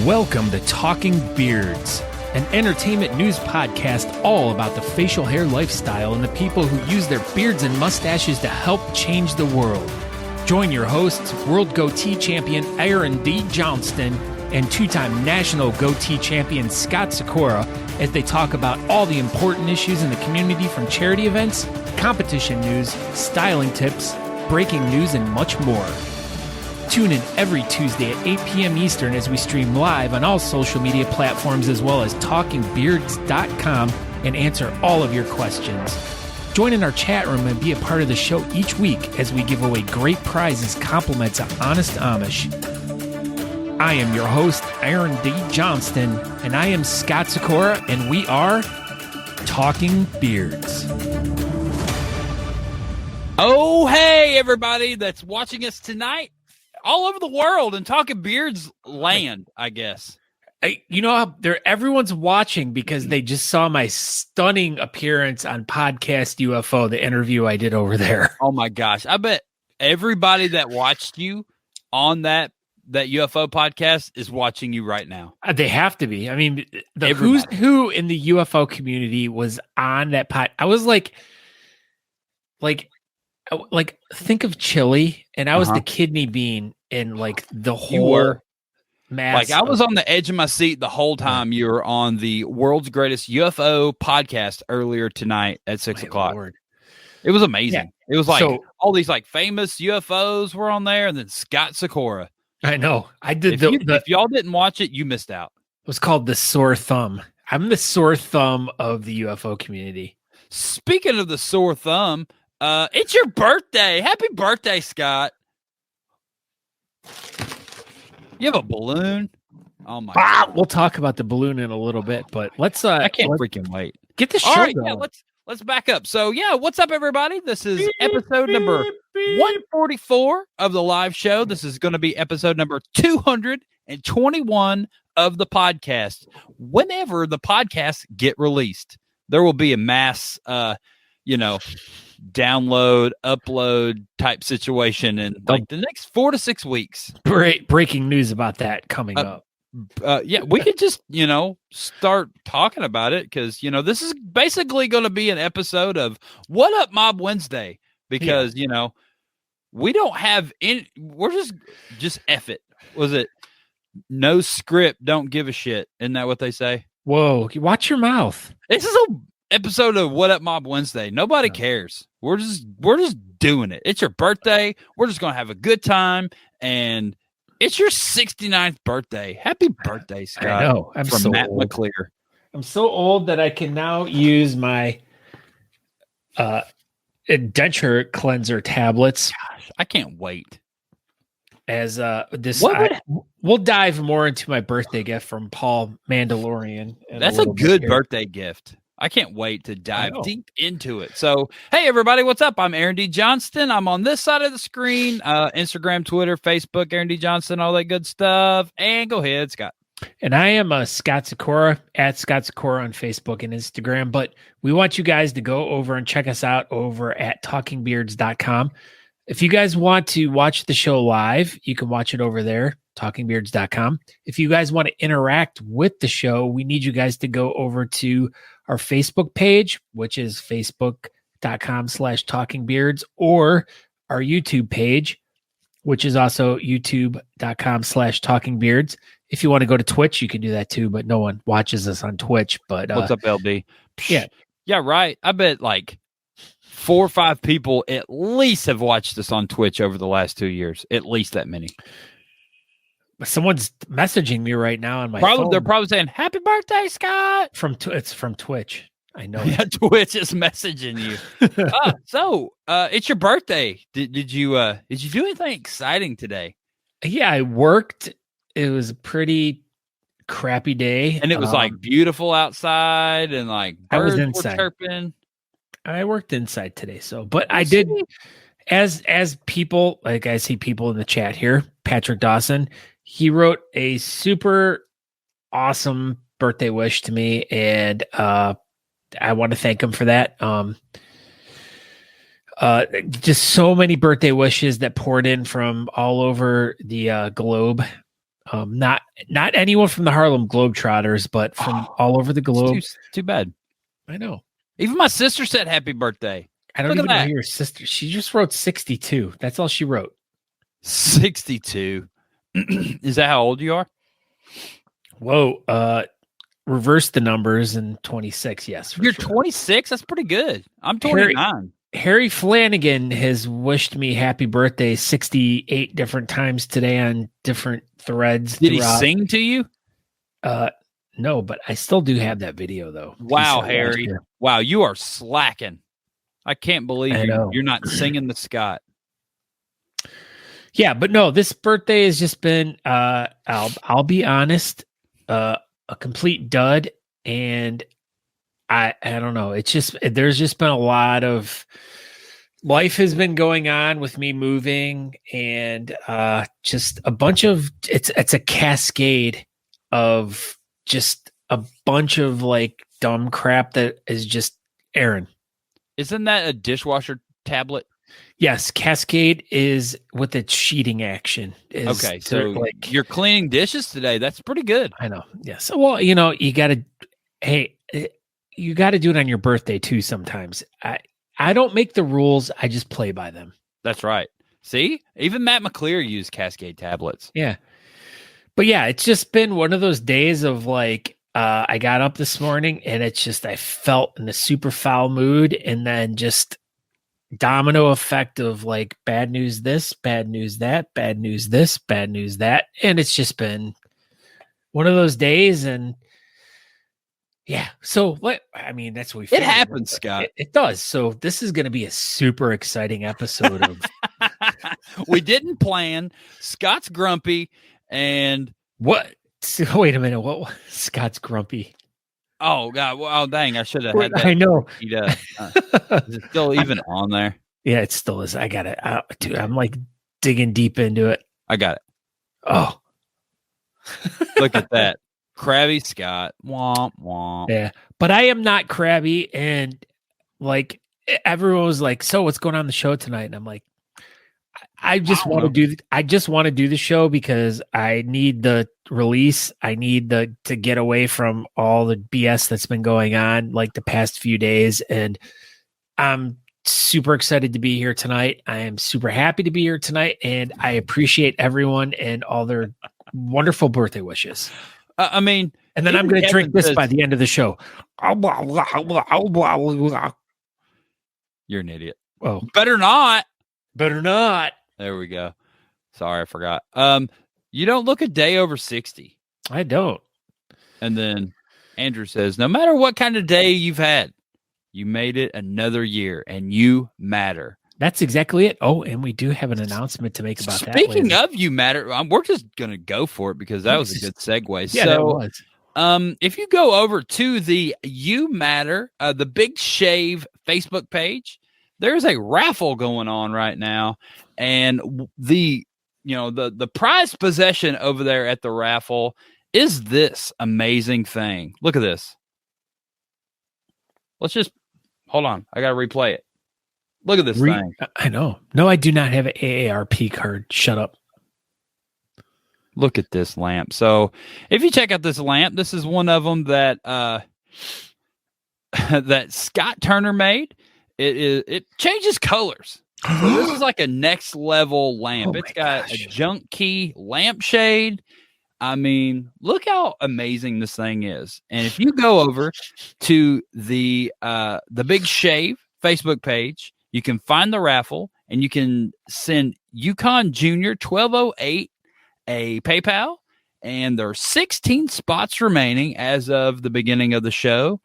Welcome to Talking Beards, an entertainment news podcast all about the facial hair lifestyle and the people who use their beards and mustaches to help change the world. Join your hosts, World Goatee Champion Aaron D. Johnston and two-time National Goatee Champion Scott Sykora as they talk about all the important issues in the community, from charity events, competition news, styling tips, breaking news, and much more. Tune in every Tuesday at 8 p.m. Eastern as we stream live on all social media platforms as well as talkingbeards.com and answer all of your questions. Join in our chat room and be a part of the show each week as we give away great prizes, compliments of Honest Amish. I am your host, Aaron D. Johnston, and I am Scott Sykora, and we are Talking Beards. Oh, hey, everybody that's watching us tonight all over the world and Talking Beards land, I guess. You know, everyone's watching because they just saw my stunning appearance on Podcast UFO, the interview I did over there. Oh, my gosh. I bet everybody that watched you on that UFO podcast is watching you right now. They have to be. I mean, the who's who in the UFO community was on that pod. I was like, think of chili, and I was the kidney bean in like the whole mass. Like I was on the edge of my seat the whole time you were on the world's greatest UFO podcast earlier tonight at 6 o'clock. Lord. It was amazing. Yeah. It was like all these like famous UFOs were on there, and then Scott Sykora. I know. I did. If y'all didn't watch it, you missed out. It was called the sore thumb. I'm the sore thumb of the UFO community. Speaking of the sore thumb, it's your birthday. Happy birthday, Scott. You have a balloon? Oh my God. We'll talk about the balloon in a little bit, but let's I can't freaking wait. Get the show. All right, let's back up. So what's up, everybody? This is episode number 144 of the live show. This is going to be episode number 221 of the podcast. Whenever the podcasts get released, there will be a mass download, upload type situation in like the next 4 to 6 weeks. Breaking news about that coming up. We could just, start talking about it because, this is basically going to be an episode of What Up Mob Wednesday because, we don't have any, we're just F it. Was it no script, don't give a shit? Isn't that what they say? Whoa, watch your mouth. This is an episode of What Up Mob Wednesday. Nobody cares. We're just doing it. It's your birthday. We're just going to have a good time, and it's your 69th birthday. Happy birthday, Scott. I know. I'm from so Matt old. McClear. I'm so old that I can now use my denture cleanser tablets. Gosh, I can't wait. As we'll dive more into my birthday gift from Paul Mandalorian. That's a good birthday gift. I can't wait to dive deep into it. So, hey, everybody, what's up? I'm Aaron D. Johnston. I'm on this side of the screen, Instagram, Twitter, Facebook, Aaron D. Johnston, all that good stuff. And go ahead, Scott. And I am Scott Sykora, at Scott Sykora on Facebook and Instagram. But we want you guys to go over and check us out over at talkingbeards.com. If you guys want to watch the show live, you can watch it over there, talkingbeards.com. If you guys want to interact with the show, we need you guys to go over to our Facebook page, which is facebook.com/talkingbeards, or our YouTube page, which is also youtube.com/talkingbeards. If you want to go to Twitch, you can do that too, but no one watches us on Twitch. But what's up, LD? Yeah, right. I bet like 4 or 5 people at least have watched us on Twitch over the last 2 years. At least that many. Someone's messaging me right now on my phone. They're probably saying, "Happy birthday, Scott!" It's from Twitch. I know. Yeah, Twitch is messaging you. So it's your birthday. Did you do anything exciting today? Yeah, I worked. It was a pretty crappy day, and it was like beautiful outside, and like birds were chirping. I worked inside today, but I did. As people, like I see people in the chat here, Patrick Dawson, he wrote a super awesome birthday wish to me, and I want to thank him for that. Just so many birthday wishes that poured in from all over the globe. Not anyone from the Harlem Globetrotters, but from all over the globe. Too bad. I know. Even my sister said happy birthday. I don't even know who your sister. She just wrote 62. That's all she wrote. 62. Is that how old you are? Whoa. Reverse the numbers and 26. Yes. You're 26? That's pretty good. I'm 29. Harry Flanagan has wished me happy birthday 68 different times today on different threads. Did he sing to you? No, but I still do have that video though. Wow, Harry. Wow, you are slacking. I can't believe you're not singing the Scott. Yeah, but no, this birthday has just been I'll be honest, a complete dud, and I don't know. It's just there's just been a lot of life has been going on with me moving, and just a bunch of it's a cascade of just a bunch of like dumb crap that is just Aaron. Isn't that a dishwasher tablet? Yes, Cascade is with its sheeting action. Okay, so like you're cleaning dishes today. That's pretty good. I know. Yes. Well, you got to. Hey, you got to do it on your birthday too. Sometimes I don't make the rules. I just play by them. That's right. See, even Matt McClear used Cascade tablets. Yeah, but yeah, it's just been one of those days of like I got up this morning and it's just I felt in a super foul mood, and then just domino effect of like bad news this, bad news that, bad news this, bad news that, and it's just been one of those days. And yeah, so what I mean, that's what it happens, Scott. It does. So this is going to be a super exciting episode of we didn't plan. Scott's grumpy, and what? Wait a minute. What? Scott's grumpy. Oh God! Well, dang! I should have had that. I know. Is it still even on there? Yeah, it still is. I got it. Dude, I'm like digging deep into it. I got it. Oh, look at that, crabby Scott. Womp womp. Yeah, but I am not crabby, and like everyone was like, "So, what's going on the show tonight?" And I'm like, I just want to do. I just want to do the show because I need the release. I need to get away from all the BS that's been going on like the past few days, and I'm super excited to be here tonight. I am super happy to be here tonight, and I appreciate everyone and all their wonderful birthday wishes. I mean, and then I'm going to drink this by the end of the show. You're an idiot. Oh, better not. Better not. There we go. Sorry, I forgot. You don't look a day over 60. I don't. And then Andrew says, no matter what kind of day you've had, you made it another year and you matter. That's exactly it. Oh, and we do have an announcement to make about that. Speaking of you matter, we're just going to go for it because that was a good segue. Yeah, that was. If you go over to the You Matter, the Big Shave Facebook page, there's a raffle going on right now, and the prize possession over there at the raffle is this amazing thing. Look at this. Let's just hold on. I got to replay it. Look at this thing. I know. No, I do not have an AARP card. Shut up. Look at this lamp. So if you check out this lamp, this is one of them that that Scott Turner made. It changes colors. So this is like a next level lamp. It's got a junk key lampshade. I mean, look how amazing this thing is. And if you go over to the Big Shave Facebook page, you can find the raffle and you can send Yukon Junior 1208 a PayPal. And there are 16 spots remaining as of the beginning of the show.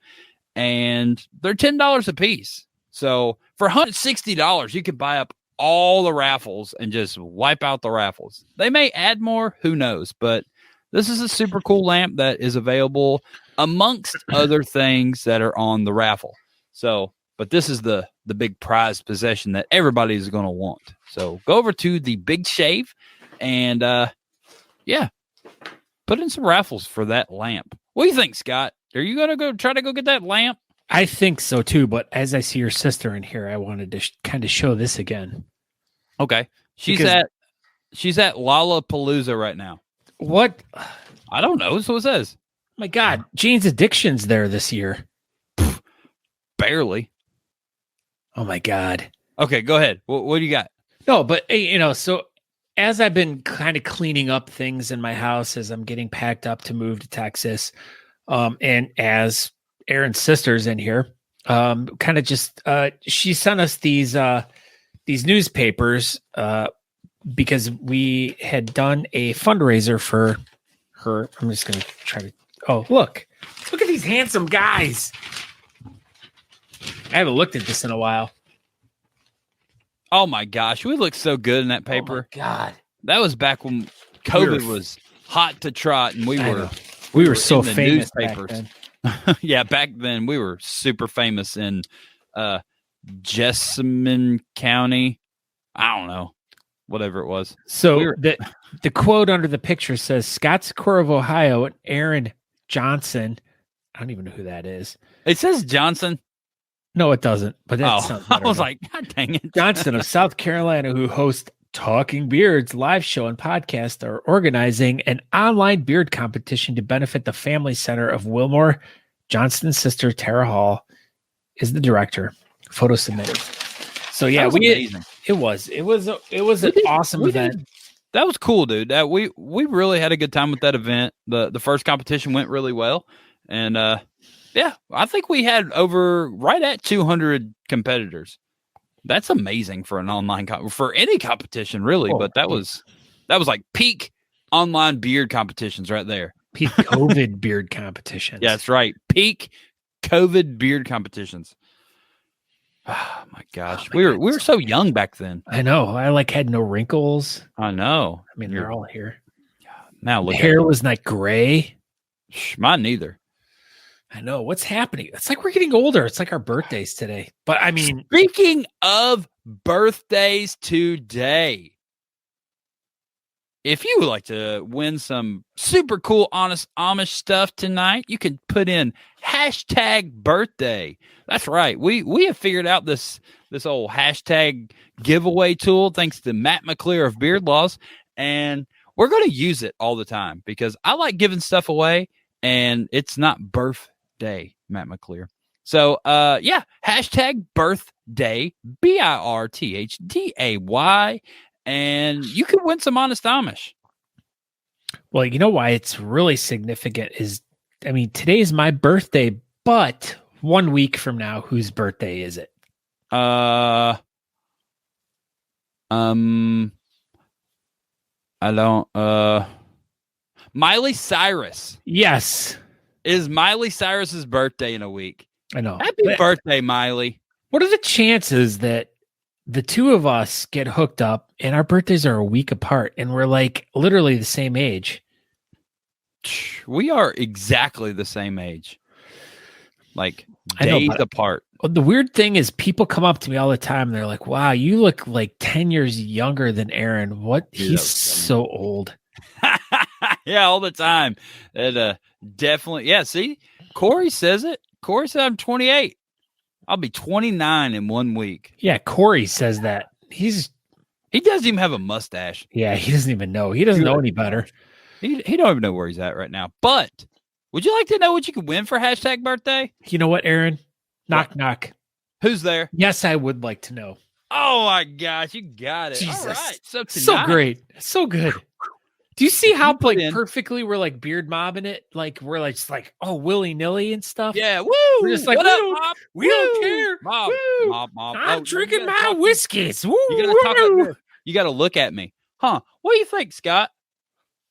And they're $10 a piece. So for $160, you could buy up all the raffles and just wipe out the raffles. They may add more, who knows? But this is a super cool lamp that is available amongst other things that are on the raffle. So, but this is the big prize possession that everybody is going to want. So go over to the Big Shave and put in some raffles for that lamp. What do you think, Scott? Are you going to go try to go get that lamp? I think so too, but as I see your sister in here, I wanted to kind of show this again. Okay. She's at Lollapalooza right now. What? I don't know. That's what it says. My God, Jane's Addiction's there this year. Barely. Oh my God. Okay, go ahead. What do you got? No, but so as I've been kind of cleaning up things in my house as I'm getting packed up to move to Texas, and as Aaron's sister's in here, kind of just she sent us these newspapers because we had done a fundraiser for her. I'm just going to try to. Oh, look at these handsome guys. I haven't looked at this in a while. Oh my gosh, we looked so good in that paper. Oh my God, that was back when COVID was hot to trot, and we were so famous newspapers. Back then. Yeah, back then we were super famous in Jessamine County. I don't know, whatever it was. So the quote under the picture says Scott Sykora of Ohio and Aaron Johnson. I don't even know who that is. It says Johnson. No, it doesn't. But that sounds better. I was like, God dang it. Johnston of South Carolina, who hosts Talking Beards live show and podcast, are organizing an online beard competition to benefit the Family Center of Wilmore. Johnston's sister, Tara Hall, is the director. Photo submitted. So yeah, it was an awesome event. That was cool, dude. That we really had a good time with that event. The first competition went really well. And yeah, I think we had right at 200 competitors. That's amazing for an online for any competition, really. But that was like peak online beard competitions right there. Peak COVID beard competitions. Yeah, that's right. Peak COVID beard competitions. Oh my gosh, we were so young back then. I know. I had no wrinkles. I know. I mean, they're all here. Now look. Hair was not gray. Mine neither. I know. What's happening? It's like we're getting older. It's like our birthdays today. But I mean, speaking of birthdays today, if you would like to win some super cool Honest Amish stuff tonight, you can put in #birthday. That's right. We have figured out this old hashtag giveaway tool thanks to Matt McClear of Beard Laws, and we're going to use it all the time because I like giving stuff away, and it's not birthday, Matt McClear. So, yeah, #birthday, BIRTHDAY, and you can win some Honest Amish. Well, you know why it's really significant is, I mean, today is my birthday, but 1 week from now, whose birthday is it? I don't, Miley Cyrus. Yes. Is Miley Cyrus's birthday in a week. I know. Happy birthday, Miley. What are the chances that the two of us get hooked up and our birthdays are a week apart and we're like literally the same age? We are exactly the same age. Like days apart. The weird thing is people come up to me all the time and they're like, wow, you look like 10 years younger than Aaron. What? Dude, he's so old. Yeah, all the time. And definitely. Yeah, see, Corey says it. Corey said I'm 28. I'll be 29 in 1 week. Yeah, Corey says that. He doesn't even have a mustache. Yeah, he doesn't even know. He doesn't know any better. He don't even know where he's at right now. But would you like to know what you could win for #birthday? You know what, Aaron? Knock, knock. Who's there? Yes, I would like to know. Oh, my gosh. You got it. Jesus. All right. So great. So good. Do you see how perfectly we're like beard mobbing it? Like we're like just like, oh, willy-nilly and stuff. Yeah, woo! We're just like, we don't care. Mob. I'm drinking my whiskeys. Woo, you gotta look at me. Huh? What do you think, Scott?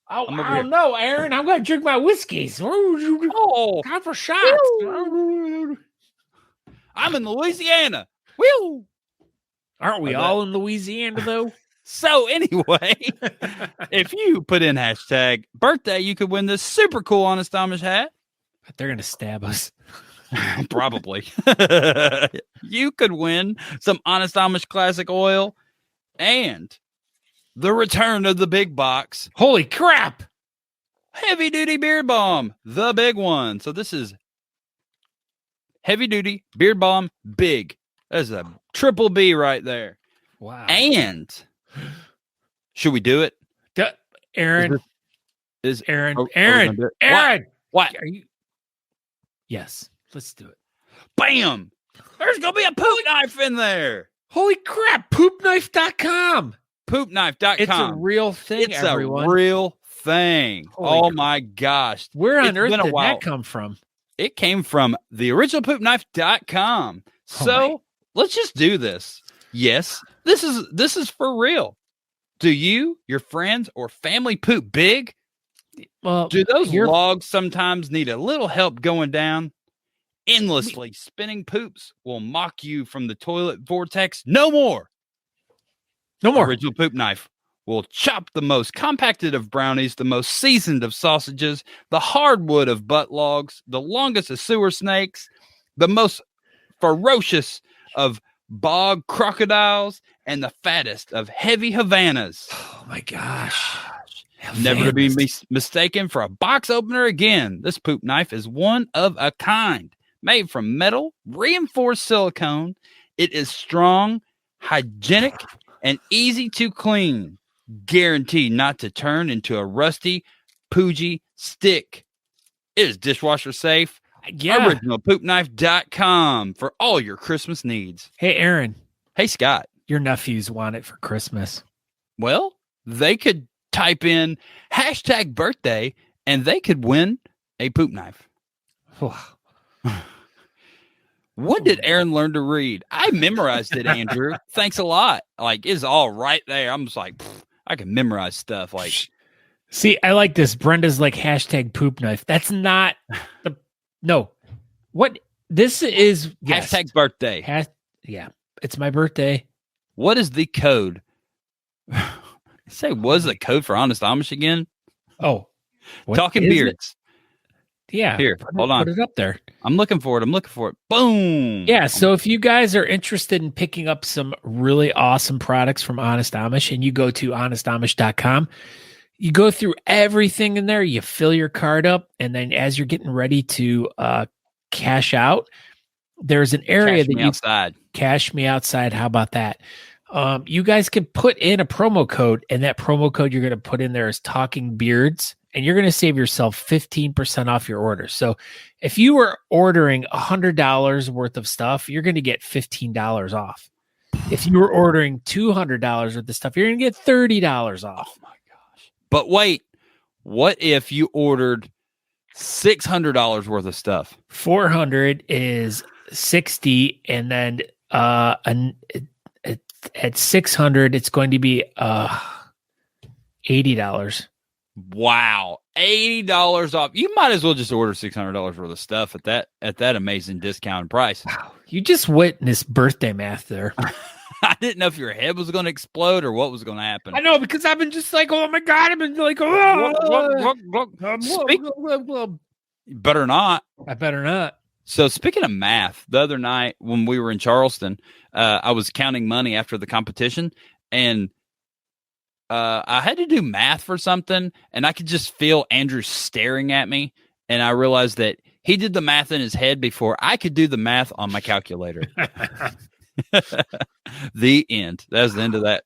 I don't know, Aaron. I'm gonna drink my whiskeys. Oh, time for shots. I'm in Louisiana. Woo! Aren't we all in Louisiana though? So anyway, if you put in #birthday, you could win this super cool Honest Amish hat. But they're going to stab us. Probably. You could win some Honest Amish classic oil and the return of the big box. Holy crap. Heavy duty beard balm, the big one. So this is heavy duty beard balm big. That's a triple B right there. Wow. And should we do it? Aaron, Is Aaron? are we Aaron! gonna do it? Aaron! What? Are you? Yes, let's do it. Bam! There's gonna be a poop knife in there. Holy crap! Poopknife.com. Poopknife.com. It's a real thing, It's everyone. a real thing. Holy crap. My gosh. Where on earth been a did while. that come from? It came from the original poopknife.com. So let's just do this. Yes, this is for real. Do you, your friends, or family poop big? Well, do those logs sometimes need a little help going down? Endlessly spinning poops will mock you from the toilet vortex. No more. No more. Original Poop Knife will chop the most compacted of brownies, the most seasoned of sausages, the hardwood of butt logs, the longest of sewer snakes, the most ferocious of bog crocodiles, and the fattest of heavy Havanas. Oh my gosh. Never to be mistaken for a box opener again. This poop knife is one of a kind. Made from metal, reinforced silicone. It is strong, hygienic, and easy to clean. Guaranteed not to turn into a rusty, poogey stick. It is dishwasher safe. Yeah. OriginalPoopKnife.com for all your Christmas needs. Hey, Aaron. Hey, Scott. Your nephews want it for Christmas. Well, they could type in #birthday and they could win a poop knife. When did Aaron learn to read? I memorized it, Andrew. Thanks a lot. Like, it's all right there. I'm just like, I can memorize stuff. Like, see, I like this. Brenda's like #poop knife. That's not the no. What this is? Yes. #birthday. Yeah, it's my birthday. What is the code? What is the code for Honest Amish again? Oh, Talking Beards. Yeah. Here, hold on. Put it up there. I'm looking for it. Boom. Yeah. So if you guys are interested in picking up some really awesome products from Honest Amish and you go to honestamish.com, you go through everything in there, you fill your card up, and then as you're getting ready to cash out, there's an area that you outside. Cash me outside. How about that? You guys can put in a promo code, and that promo code you're going to put in there is Talking Beards, and you're going to save yourself 15% off your order. So if you were ordering $100 worth of stuff, you're going to get $15 off. If you were ordering $200 worth of stuff, you're going to get $30 off. Oh my gosh. But wait, what if you ordered $600 worth of stuff? 400 is 60, and then at 600 it's going to be $80. Wow, $80 off. You might as well just order $600 worth of stuff at that amazing discounted price. Wow, you just witnessed birthday math there. I didn't know if your head was going to explode or what was going to happen. I know, because I've been just like, oh my god, I've been like, You better not. I better not. So speaking of math, the other night when we were in Charleston, I was counting money after the competition, and I had to do math for something, and I could just feel Andrew staring at me, and I realized that he did the math in his head before I could do the math on my calculator. The end. That was the end of that.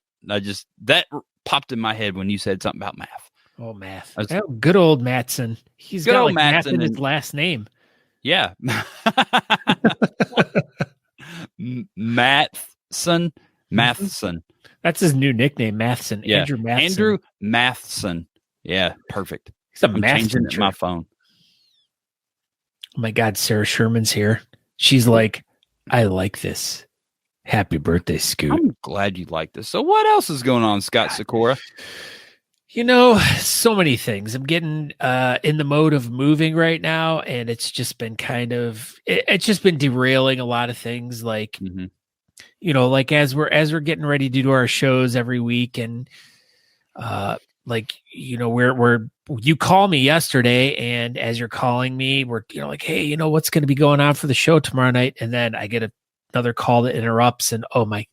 That popped in my head when you said something about math. Oh, math. Good old Mattson. He's got like math in his last name. Yeah. Mathson. That's his new nickname, Mathson. Yeah. Andrew Mathson. Andrew Mathson. Yeah, perfect. I'm changing my phone. Oh my God, Sarah Sherman's here. She's like, I like this. Happy birthday, Scoot. I'm glad you like this. So what else is going on, Scott Sykora? You know, so many things. I'm getting in the mode of moving right now, and it's just been it's just been derailing a lot of things. Like, you know, like as we're getting ready to do our shows every week, and like, you know, you call me yesterday, and as you're calling me, we're, you know, like, hey, you know, what's going to be going on for the show tomorrow night? And then I get another call that interrupts, and my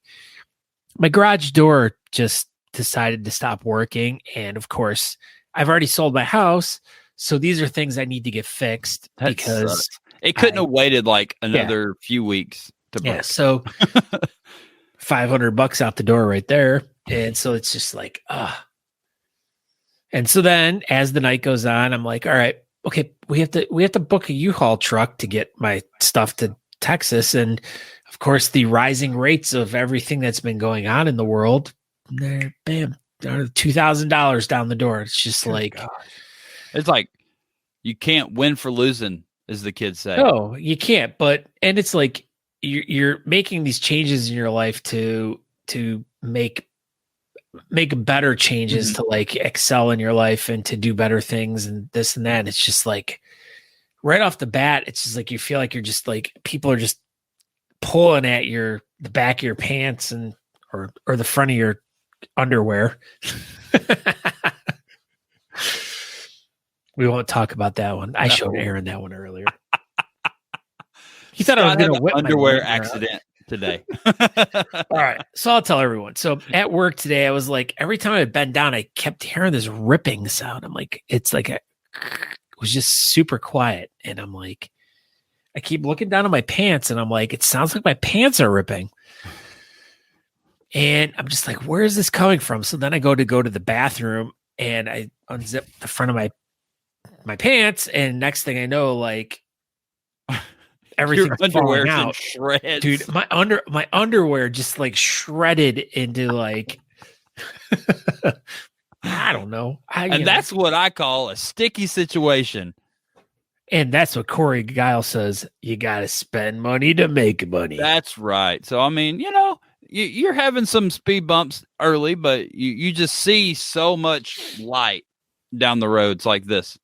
garage door just decided to stop working. And of course, I've already sold my house, so these are things I need to get fixed. Because it couldn't have waited like another few weeks to break. Yeah, so $500 out the door right there. And so it's just like, And so then as the night goes on, I'm like, all right, okay, we have to book a U-Haul truck to get my stuff to Texas. And of course, the rising rates of everything that's been going on in the world, there, bam, $2,000 down the door. It's just like, it's like you can't win for losing, as the kids say. No, you can't. And it's like you're making these changes in your life to make better changes, to like excel in your life and to do better things and this and that. It's just like right off the bat, it's just like you feel like you're just like people are just pulling at the back of your pants and or the front of your underwear. We won't talk about that one. I showed Aaron that one earlier. He thought I was going to whip underwear accident today. All right. So I'll tell everyone. So at work today, I was like, every time I bent down, I kept hearing this ripping sound. I'm like, it's like it was just super quiet. And I'm like, I keep looking down at my pants and I'm like, it sounds like my pants are ripping. And I'm just like, where is this coming from? So then I go to the bathroom and I unzip the front of my pants. And next thing I know, like everything's falling out. Shreds. Dude, my underwear just like shredded into like, I don't know. And that's what I call a sticky situation. And that's what Corey Guile says. You got to spend money to make money. That's right. So, I mean, you're having some speed bumps early, but you just see so much light down the roads like this.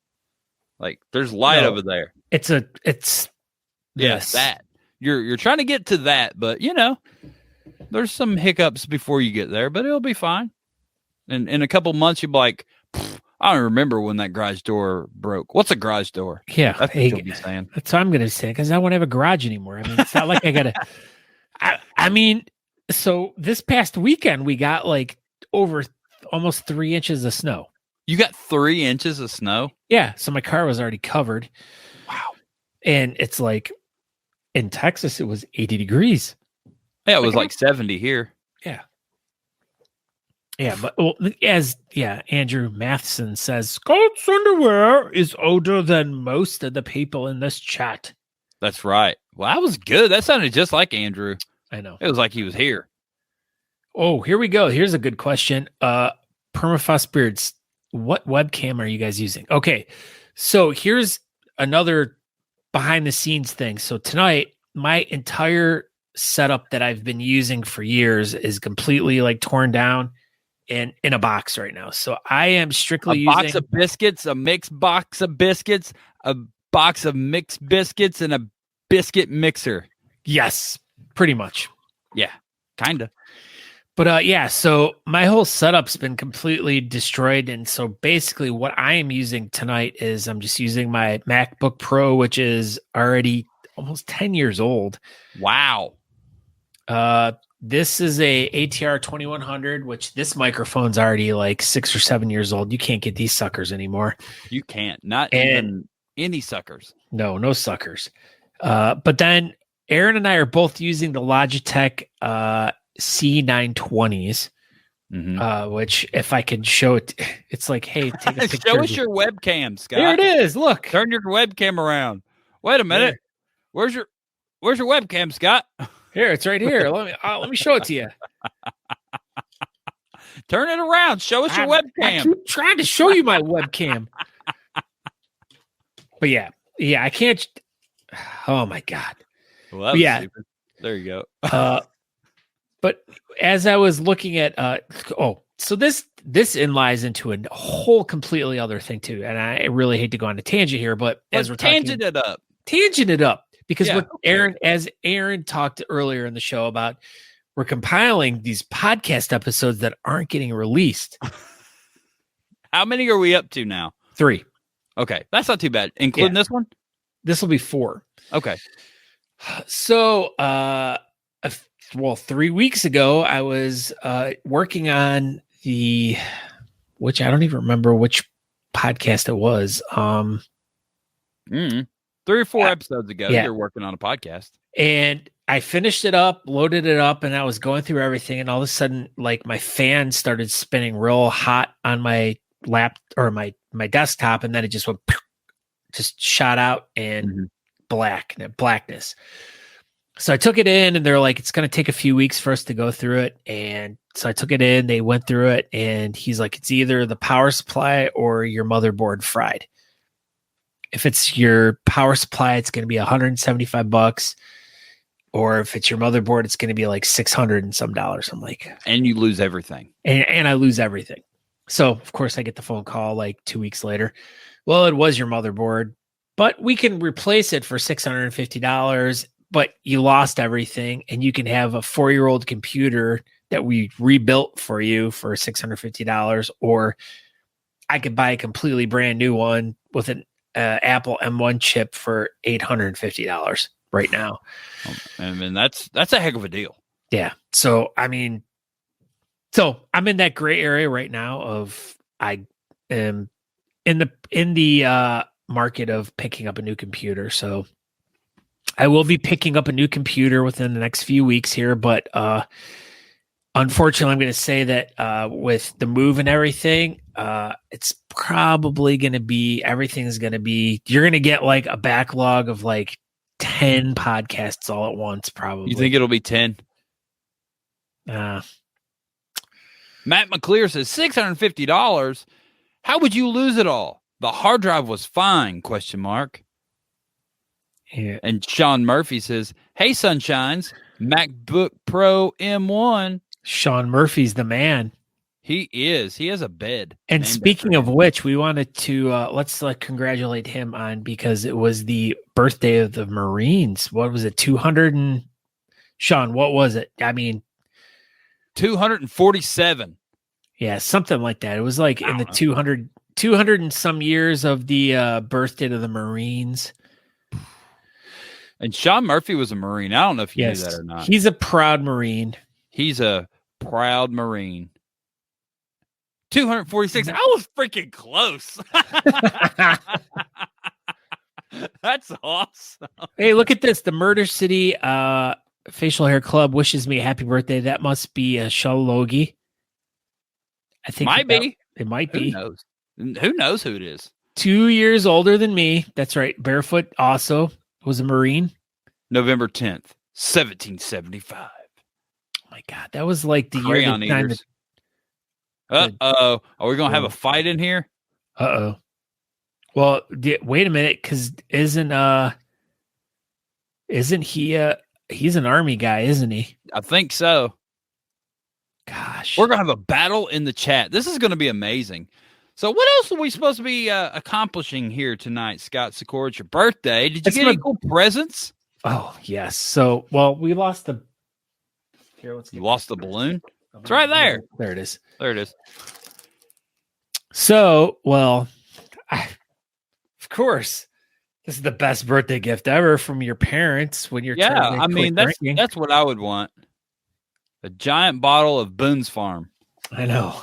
Like there's light over there. It's yes, that you're trying to get to that, but there's some hiccups before you get there, but it'll be fine. And in a couple months, you'll be like, I don't remember when that garage door broke. What's a garage door? Yeah, that's what you'll be saying. That's what I'm going to say because I won't have a garage anymore. I mean, it's not like I got to. I mean, so this past weekend we got like over almost 3 inches of snow. You got 3 inches of snow? Yeah. So my car was already covered. Wow. And it's like in Texas, it was 80 degrees. Yeah, it was like 70 here. Yeah. Yeah. But Andrew Matheson says Scott's underwear is older than most of the people in this chat. That's right. Well, that was good. That sounded just like Andrew. I know. It was like he was here. Oh, here we go. Here's a good question. Permafrost Beards. What webcam are you guys using? Okay, so here's another behind the scenes thing. So tonight, my entire setup that I've been using for years is completely like torn down and in a box right now. So I am strictly using a box of biscuits, a mixed box of biscuits, a box of mixed biscuits, and a biscuit mixer. Yes, pretty much. Yeah, kind of. But so my whole setup's been completely destroyed. And so basically what I am using tonight is I'm just using my MacBook Pro, which is already almost 10 years old. Wow. This is a ATR 2100, which this microphone's already like 6 or 7 years old. You can't get these suckers anymore. You can't. Not even any suckers. No suckers. But then Aaron and I are both using the Logitech C920s, which if I can show it, it's like, hey, take a picture. Show us your webcam, Scott. There it is. Look, turn your webcam around. Wait a minute. Yeah. Where's your webcam, Scott? Here, it's right here. Let me show it to you. Turn it around. Show us your webcam. I keep trying to show you my webcam. But yeah, I can't. Oh my God. Well, stupid. There you go. But as I was looking at, so this lies into a whole completely other thing too. And I really hate to go on a tangent here, but as we're tangent it up, because as Aaron talked earlier in the show about, we're compiling these podcast episodes that aren't getting released. How many are we up to now? 3. Okay. That's not too bad. Including this one? This will be 4. Okay. So, 3 weeks ago, I was working on which I don't even remember which podcast it was. 3 or 4 episodes ago, you're working on a podcast. And I finished it up, loaded it up, and I was going through everything. And all of a sudden, like my fan started spinning real hot on my my desktop, and then it just went, just shot out and blackness. So I took it in, and they're like, it's going to take a few weeks for us to go through it. And so I took it in, they went through it, and he's like, it's either the power supply or your motherboard fried. If it's your power supply, it's going to be $175. Or if it's your motherboard, it's going to be like $600 and some dollars. I'm like, and you lose everything. And I lose everything. So of course I get the phone call like 2 weeks later. Well, it was your motherboard, but we can replace it for $650, but you lost everything, and you can have a 4-year-old computer that we rebuilt for you for $650, or I could buy a completely brand new one with an Apple M1 chip for $850 right now. I mean, that's a heck of a deal. Yeah. So, I mean, I'm in that gray area right now of I am in the market of picking up a new computer. So I will be picking up a new computer within the next few weeks here, but unfortunately, I'm going to say that with the move and everything, it's probably going to be, you're going to get like a backlog of like 10 podcasts all at once, probably. You think it'll be 10? Matt McClear says $650. How would you lose it all? The hard drive was fine, ? Yeah. And Sean Murphy says, hey, Sunshines, MacBook Pro M1. Sean Murphy's the man. He is. He has a bed. And speaking of which, we wanted to let's congratulate him on, because it was the birthday of the Marines. What was it? 200 and Sean, what was it? I mean, 247. Yeah, something like that. It was like in the 200 and some years of the birthday of the Marines. And Sean Murphy was a Marine. I don't know if you knew that or not. He's a proud Marine. He's a proud Marine. 246. I was freaking close. That's awesome. Hey, look at this. The Murder City Facial Hair Club wishes me a happy birthday. That must be a Shalogi. I think it might be. Who knows who it is? 2 years older than me. That's right. Barefoot also was a Marine. November 10th, 1775. Oh my God. That was like the Crayon year. Eaters. Uh-oh. Are we going to have a fight in here? Uh-oh. Well, wait a minute, because isn't he he's an Army guy, isn't he? I think so. Gosh. We're going to have a battle in the chat. This is going to be amazing. So what else are we supposed to be accomplishing here tonight, Scott Sykora? It's your birthday. Did you get any cool presents? Oh, yes. So, well, we lost the... Here, let's get... You lost the balloon? It's right there. There it is. There it is. So, well, of course, this is the best birthday gift ever from your parents when you're I mean, that's what I would want. A giant bottle of Boone's Farm. I know.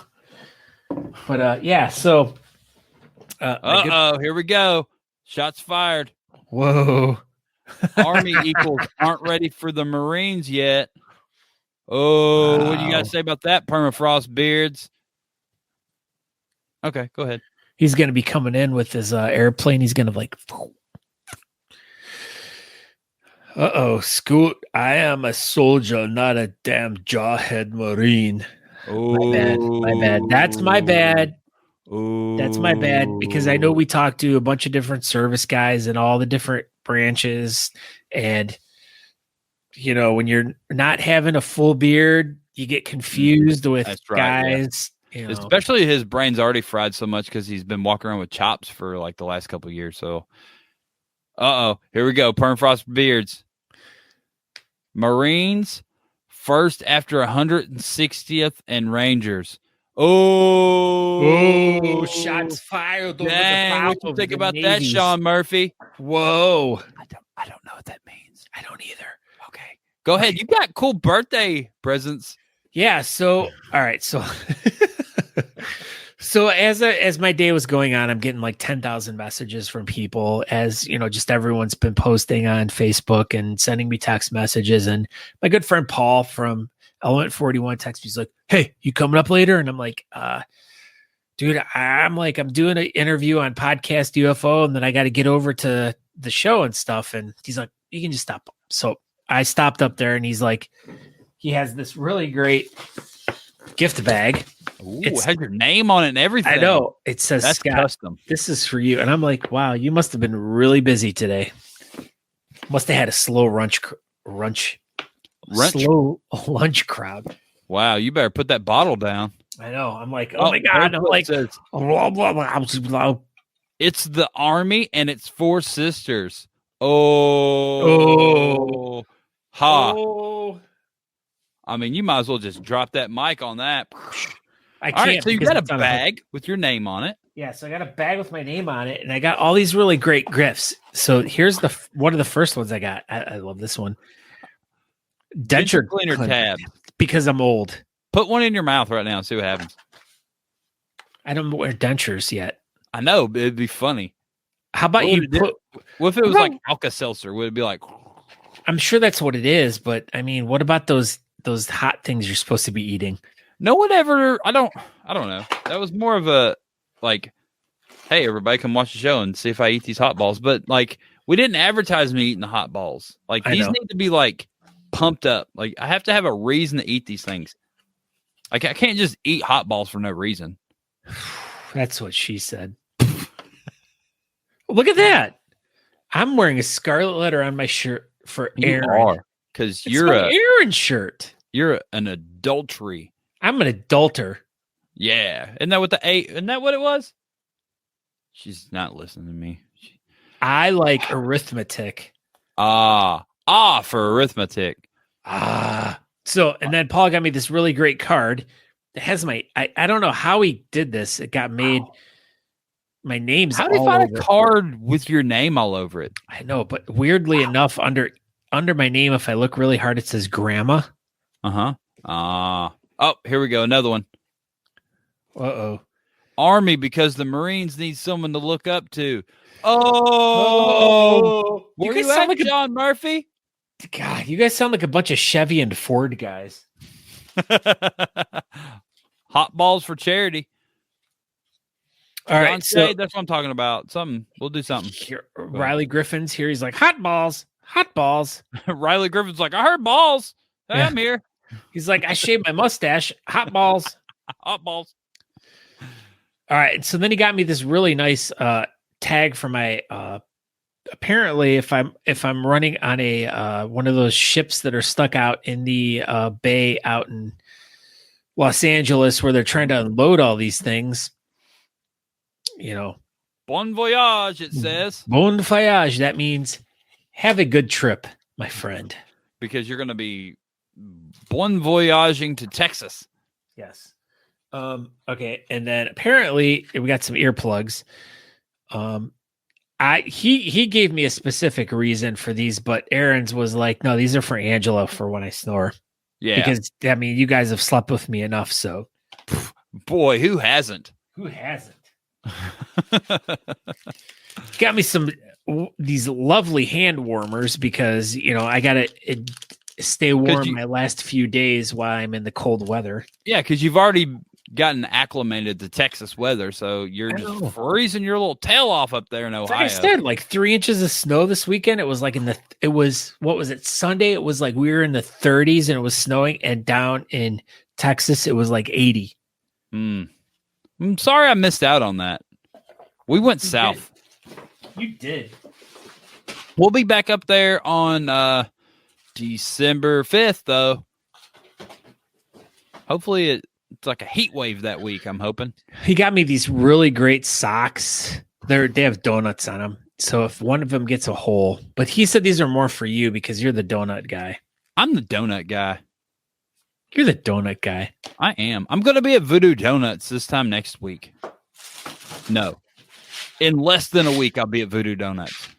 But, yeah, so... here we go. Shots fired. Whoa. Army equals aren't ready for the Marines yet. Oh, wow. What do you got to say about that, Permafrost Beards? Okay, go ahead. He's going to be coming in with his airplane. He's going to like... Scoot, I am a soldier, not a damn jawhead Marine. Oh, my bad. That's my bad. Ooh. That's my bad, because I know we talked to a bunch of different service guys and all the different branches, and you know, when you're not having a full beard, you get confused with guys. Yeah. You know. Especially his brain's already fried so much because he's been walking around with chops for like the last couple of years. So, here we go. Permafrost Beards. Marines first after 160th and Rangers. Oh, shots fired. Dang, what you think about that, Sean Murphy? Whoa. I don't know what that means. I don't either. Okay. Go ahead. You got cool birthday presents. Yeah, so all right, so so as my day was going on, I'm getting like 10,000 messages from people, as you know, just everyone's been posting on Facebook and sending me text messages, and my good friend Paul from Element 41 texts me. He's like, "Hey, you coming up later?" And I'm like, Dude, I'm doing an interview on Podcast UFO, and then I got to get over to the show and stuff. And he's like, you can just stop. So I stopped up there, and he's like, he has this really great gift bag. Ooh, it has your name on it and everything. I know. It says, that's Scott, custom. This is for you. And I'm like, wow, you must have been really busy today. Must have had a slow slow lunch crowd. Wow, you better put that bottle down. I know. I'm like, oh my God. I'm like, says, blah, blah, blah. It's the Army and it's 4 sisters. Oh. Ha. Oh. I mean, you might as well just drop that mic on that. I can't. All right, so you got a bag with your name on it. Yeah, so I got a bag with my name on it, and I got all these really great gifts. So here's one of the first ones I got. I love this one. Denture cleaner tab. Because I'm old. Put one in your mouth right now and see what happens. I don't wear dentures yet. I know, but it'd be funny. How about you put... What if it was like Alka-Seltzer? Would it be like... I'm sure that's what it is, but I mean, what about those hot things you're supposed to be eating? No one ever... I don't know. That was more of a, like, hey, everybody come watch the show and see if I eat these hot balls. But, like, we didn't advertise me eating the hot balls. Like, these need to be, like, pumped up. Like, I have to have a reason to eat these things. Like, I can't just eat hot balls for no reason. That's what she said. Look at that. I'm wearing a scarlet letter on my shirt for Aaron. You are, because you're an Aaron shirt. You're an adultery. I'm an adulter. Yeah. Isn't that what isn't that what it was? She's not listening to me. I like arithmetic. For arithmetic. So, and then Paul got me this really great card. It has I don't know how he did this. It got made. My name's how do you find a card with your name all over it? I know, but weirdly enough, under my name, if I look really hard, it says grandma. Oh, here we go. Another one. Uh-oh. Army, because the Marines need someone to look up to. Oh, where you at, John Murphy? God, you guys sound like a bunch of Chevy and Ford guys. Hot balls for charity. All right, so that's what I'm talking about. We'll do something. Here, Riley Griffin's here. He's like, hot balls. Riley Griffin's like, I heard balls. Hey, yeah. I'm here. He's like, I shaved my mustache. Hot balls. Hot balls. All right, so then he got me this really nice tag for my. Apparently, if I'm running on a one of those ships that are stuck out in the bay out in Los Angeles, where they're trying to unload all these things. You know, bon voyage, it says. Bon voyage. That means have a good trip, my friend. Because you're going to be bon voyaging to Texas. Yes. Okay. And then apparently we got some earplugs. He gave me a specific reason for these, but Aaron's was like, no, these are for Angela for when I snore. Yeah. Because, I mean, you guys have slept with me enough, so. Boy, who hasn't? Who hasn't? Got me these lovely hand warmers because, you know, I got to stay warm my last few days while I'm in the cold weather. Yeah, because you've already gotten acclimated to Texas weather, so you're just freezing your little tail off up there in Ohio. Like I said, like 3 inches of snow this weekend. It was like what was it, Sunday? It was like we were in the 30s and it was snowing, and down in Texas it was like 80. I'm sorry I missed out on that. We went south. You did. We'll be back up there on December 5th, though. Hopefully it's like a heat wave that week, I'm hoping. He got me these really great socks. They have donuts on them. So if one of them gets a hole, but he said these are more for you because you're the donut guy. I'm the donut guy. You're the donut guy. I am. I'm going to be at Voodoo Donuts this time next week. No. In less than a week, I'll be at Voodoo Donuts.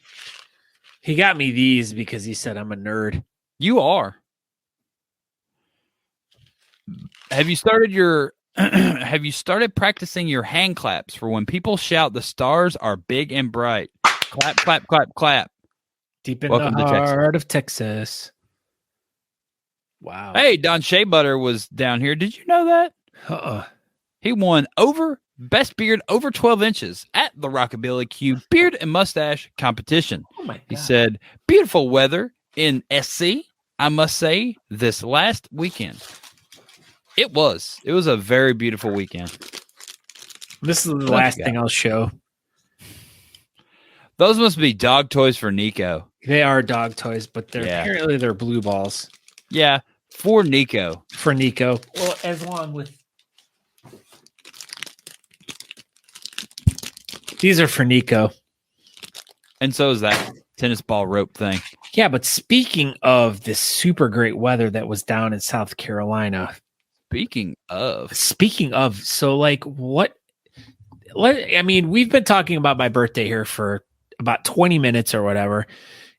He got me these because he said I'm a nerd. You are. Have you started practicing your hand claps for when people shout the stars are big and bright? Clap, clap, clap, clap. Deep in the heart of Texas. Wow. Hey, Don Shea Butter was down here. Did you know that? Uh-uh. He won over Best Beard over 12 inches at the Rockabillaque Beard and Mustache Competition. Oh my God. He said, beautiful weather in SC, I must say, this last weekend. It was a very beautiful weekend. This is the last thing I'll show. Those must be dog toys for Nico. They are dog toys, but apparently they're blue balls. Yeah, for Nico. For Nico. Well, as long with... These are for Nico. And so is that tennis ball rope thing. Yeah, but speaking of this super great weather that was down in South Carolina. Speaking of, so like we've been talking about my birthday here for about 20 minutes or whatever.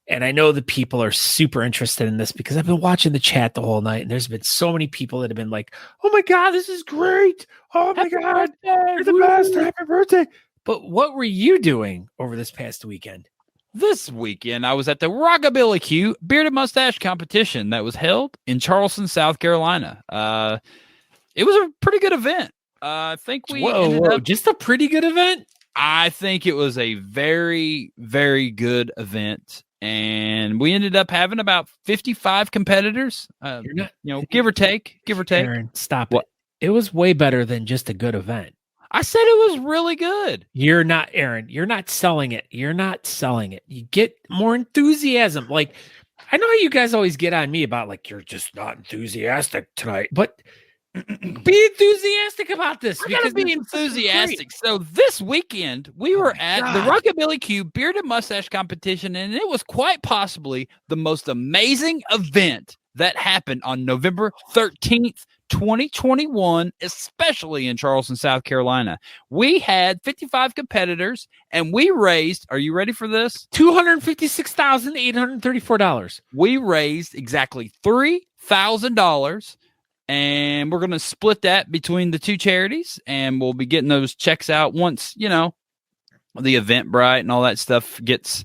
And I know the people are super interested in this because I've been watching the chat the whole night. And there's been so many people that have been like, oh my God, this is great. Oh my God, you're the best. Happy birthday. But what were you doing over this past weekend? This weekend, I was at the Rockabillaque Beard and Mustache Competition that was held in Charleston, South Carolina. It was a pretty good event. I think we just a pretty good event? I think it was a very, very good event. And we ended up having about 55 competitors, give or take. Aaron, stop it. It was way better than just a good event. I said it was really good. You're not, Aaron. You're not selling it. You get more enthusiasm. Like, I know you guys always get on me about like, you're just not enthusiastic tonight, but be enthusiastic about this. We're going to be enthusiastic. So this weekend, we were at the Rockabillaque Beard and Mustache Competition, and it was quite possibly the most amazing event that happened on November 13th, 2021, especially in Charleston, South Carolina. We had 55 competitors, and we raised, are you ready for this? $256,834. We raised exactly $3,000, and we're going to split that between the two charities, and we'll be getting those checks out once, the Eventbrite and all that stuff gets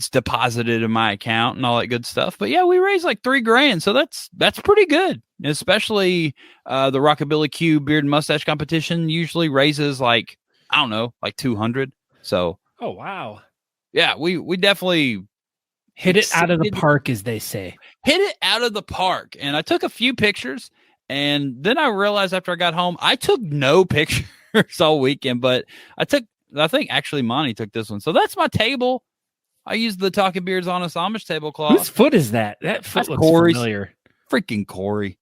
deposited in my account and all that good stuff. But yeah, we raised like $3,000. So that's pretty good. Especially the Rockabillaque Beard and Mustache Competition usually raises like 200. So, oh wow. Yeah, we definitely hit it out of the park, as they say. Hit it out of the park. And I took a few pictures, and then I realized after I got home, I took no pictures all weekend, but I think actually Monty took this one. So that's my table. I used the Talking Beards Honest Amish tablecloth. Whose foot is that? That foot looks familiar. Freaking Corey.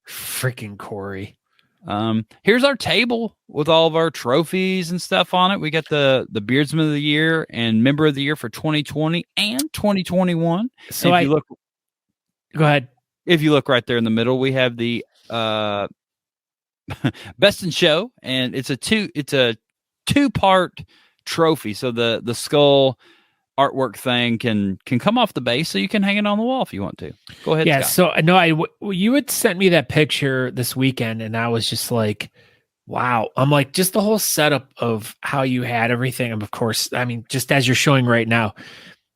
Here's our table with all of our trophies and stuff on it. We got the Beardsman of the Year and Member of the Year for 2020 and 2021. So go ahead. If you look right there in the middle, we have the Best in Show, and it's a two-part trophy. So the skull artwork thing can come off the base, so you can hang it on the wall if you want to. Go ahead. Yeah. Scott. So no, you had sent me that picture this weekend, and I was just like, wow. I'm like, just the whole setup of how you had everything. And of course, I mean, just as you're showing right now,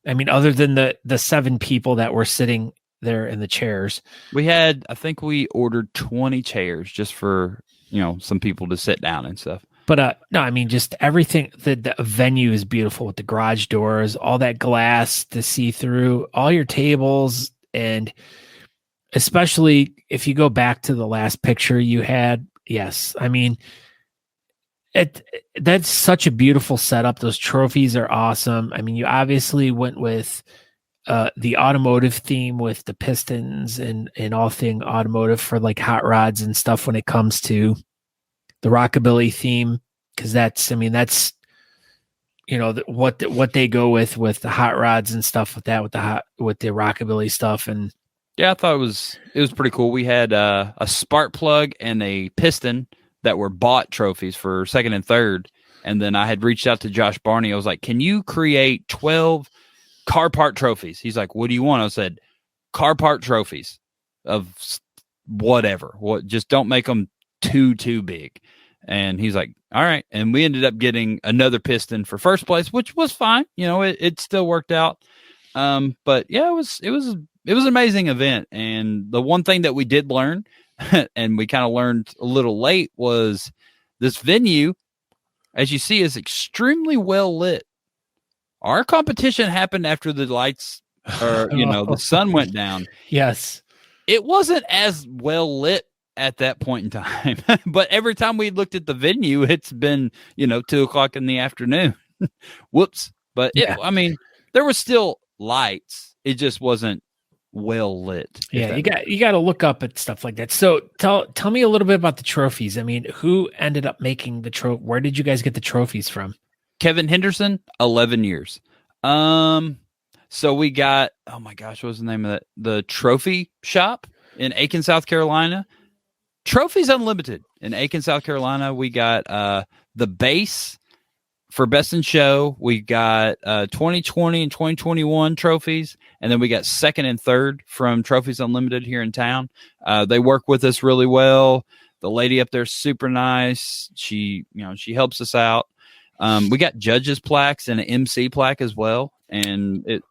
I mean, other than the 7 people that were sitting there in the chairs, I think we ordered 20 chairs just for, some people to sit down and stuff. But no, I mean, just everything. The venue is beautiful with the garage doors, all that glass to see through, all your tables, and especially if you go back to the last picture you had. Yes, I mean, that's such a beautiful setup. Those trophies are awesome. I mean, you obviously went with the automotive theme with the pistons and all thing automotive for like hot rods and stuff when it comes to the rockabilly theme, because that's what they go with the hot rods and stuff with that, with the rockabilly stuff. And yeah, I thought it was pretty cool. We had a spark plug and a piston that were bought trophies for second and third, and then I had reached out to Josh Barney. I was like, can you create 12 car part trophies? He's like, what do you want? I said, car part trophies of whatever. Just don't make them too big. And he's like, all right. And we ended up getting another piston for first place, which was fine. It still worked out. But yeah, it was an amazing event. And the one thing that we did learn and we kind of learned a little late was this venue as you see, is extremely well lit. Our competition happened after the lights, or the sun went down. Yes, it wasn't as well lit at that point in time, but every time we looked at the venue, it's been 2:00 in the afternoon. Whoops! But there was still lights. It just wasn't well lit. Yeah, you got to look up at stuff like that. So tell me a little bit about the trophies. I mean, who ended up making the trophy? Where did you guys get the trophies from? Kevin Henderson, 11 years. So we got, oh my gosh, what was the name of that? The Trophy Shop in Aiken, South Carolina. Trophies Unlimited in Aiken, South Carolina. We got the base for Best in Show. We got 2020 and 2021 trophies. And then we got second and third from Trophies Unlimited here in town. They work with us really well. The lady up there is super nice. She helps us out. We got judges plaques and an MC plaque as well, and it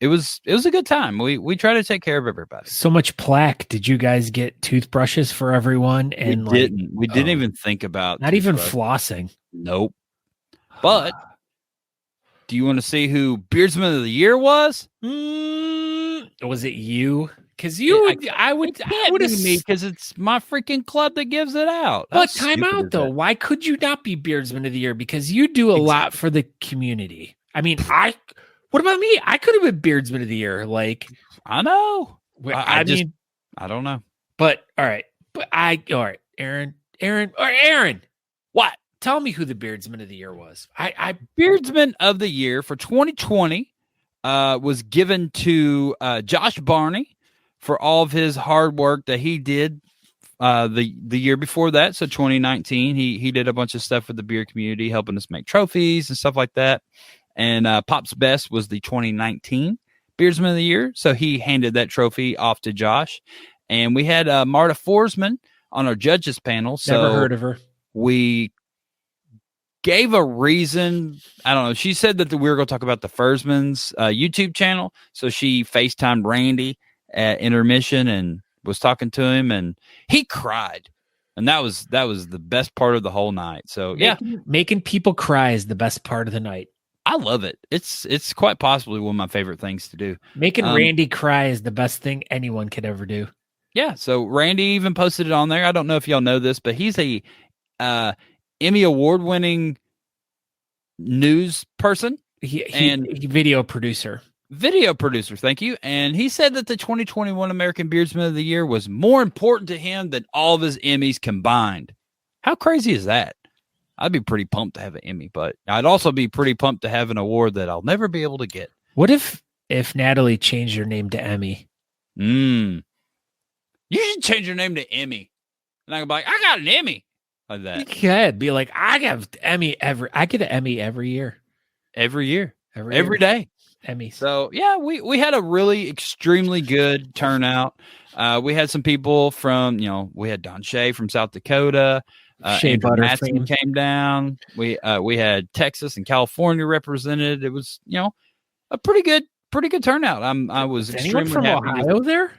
was a good time. We try to take care of everybody. So much plaque. Did you guys get toothbrushes for everyone? And we didn't even think about not even flossing. Nope. But do you want to see who Beardsman of the Year was? Was it you? Because I would be me because it's my freaking club that gives it out. But time out though. Why could you not be Beardsman of the Year? Because you do a lot for the community. I mean, what about me? I could have been Beardsman of the Year. Like, I know. I don't know. But all right. All right. Aaron. What? Tell me who the Beardsman of the Year was. Beardsman of the Year for 2020 was given to Josh Barney for all of his hard work that he did the year before that. So 2019, he did a bunch of stuff with the beer community, helping us make trophies and stuff like that. And Pop's Best was the 2019 Beardsman of the Year. So he handed that trophy off to Josh. And we had Marta Forsman on our judges panel. So never heard of her. We gave a reason. I don't know. She said that we were going to talk about the Forsman's YouTube channel. So she FaceTimed Randy at intermission and was talking to him, and he cried, and that was the best part of the whole night. So making people cry is the best part of the night. I love it. It's quite possibly one of my favorite things to do. Making Randy cry is the best thing anyone could ever do. Yeah. So Randy even posted it on there. I don't know if y'all know this, but he's a Emmy award-winning news person and video producer. Thank you. And he said that the 2021 American Beardsman of the Year was more important to him than all of his Emmys combined. How crazy is that? I'd be pretty pumped to have an Emmy, but I'd also be pretty pumped to have an award that I'll never be able to get. What if Natalie changed her name to Emmy? You should change your name to Emmy. And I can be like, I got an Emmy. Like that. You could be like, I get an Emmy every year. Every day. Emmys. So yeah, we had a really extremely good turnout. We had some people from, we had Don Shea from South Dakota. Shea Butter Matson came down. We had Texas and California represented. It was, a pretty good turnout. I was extremely from happy. Ohio there?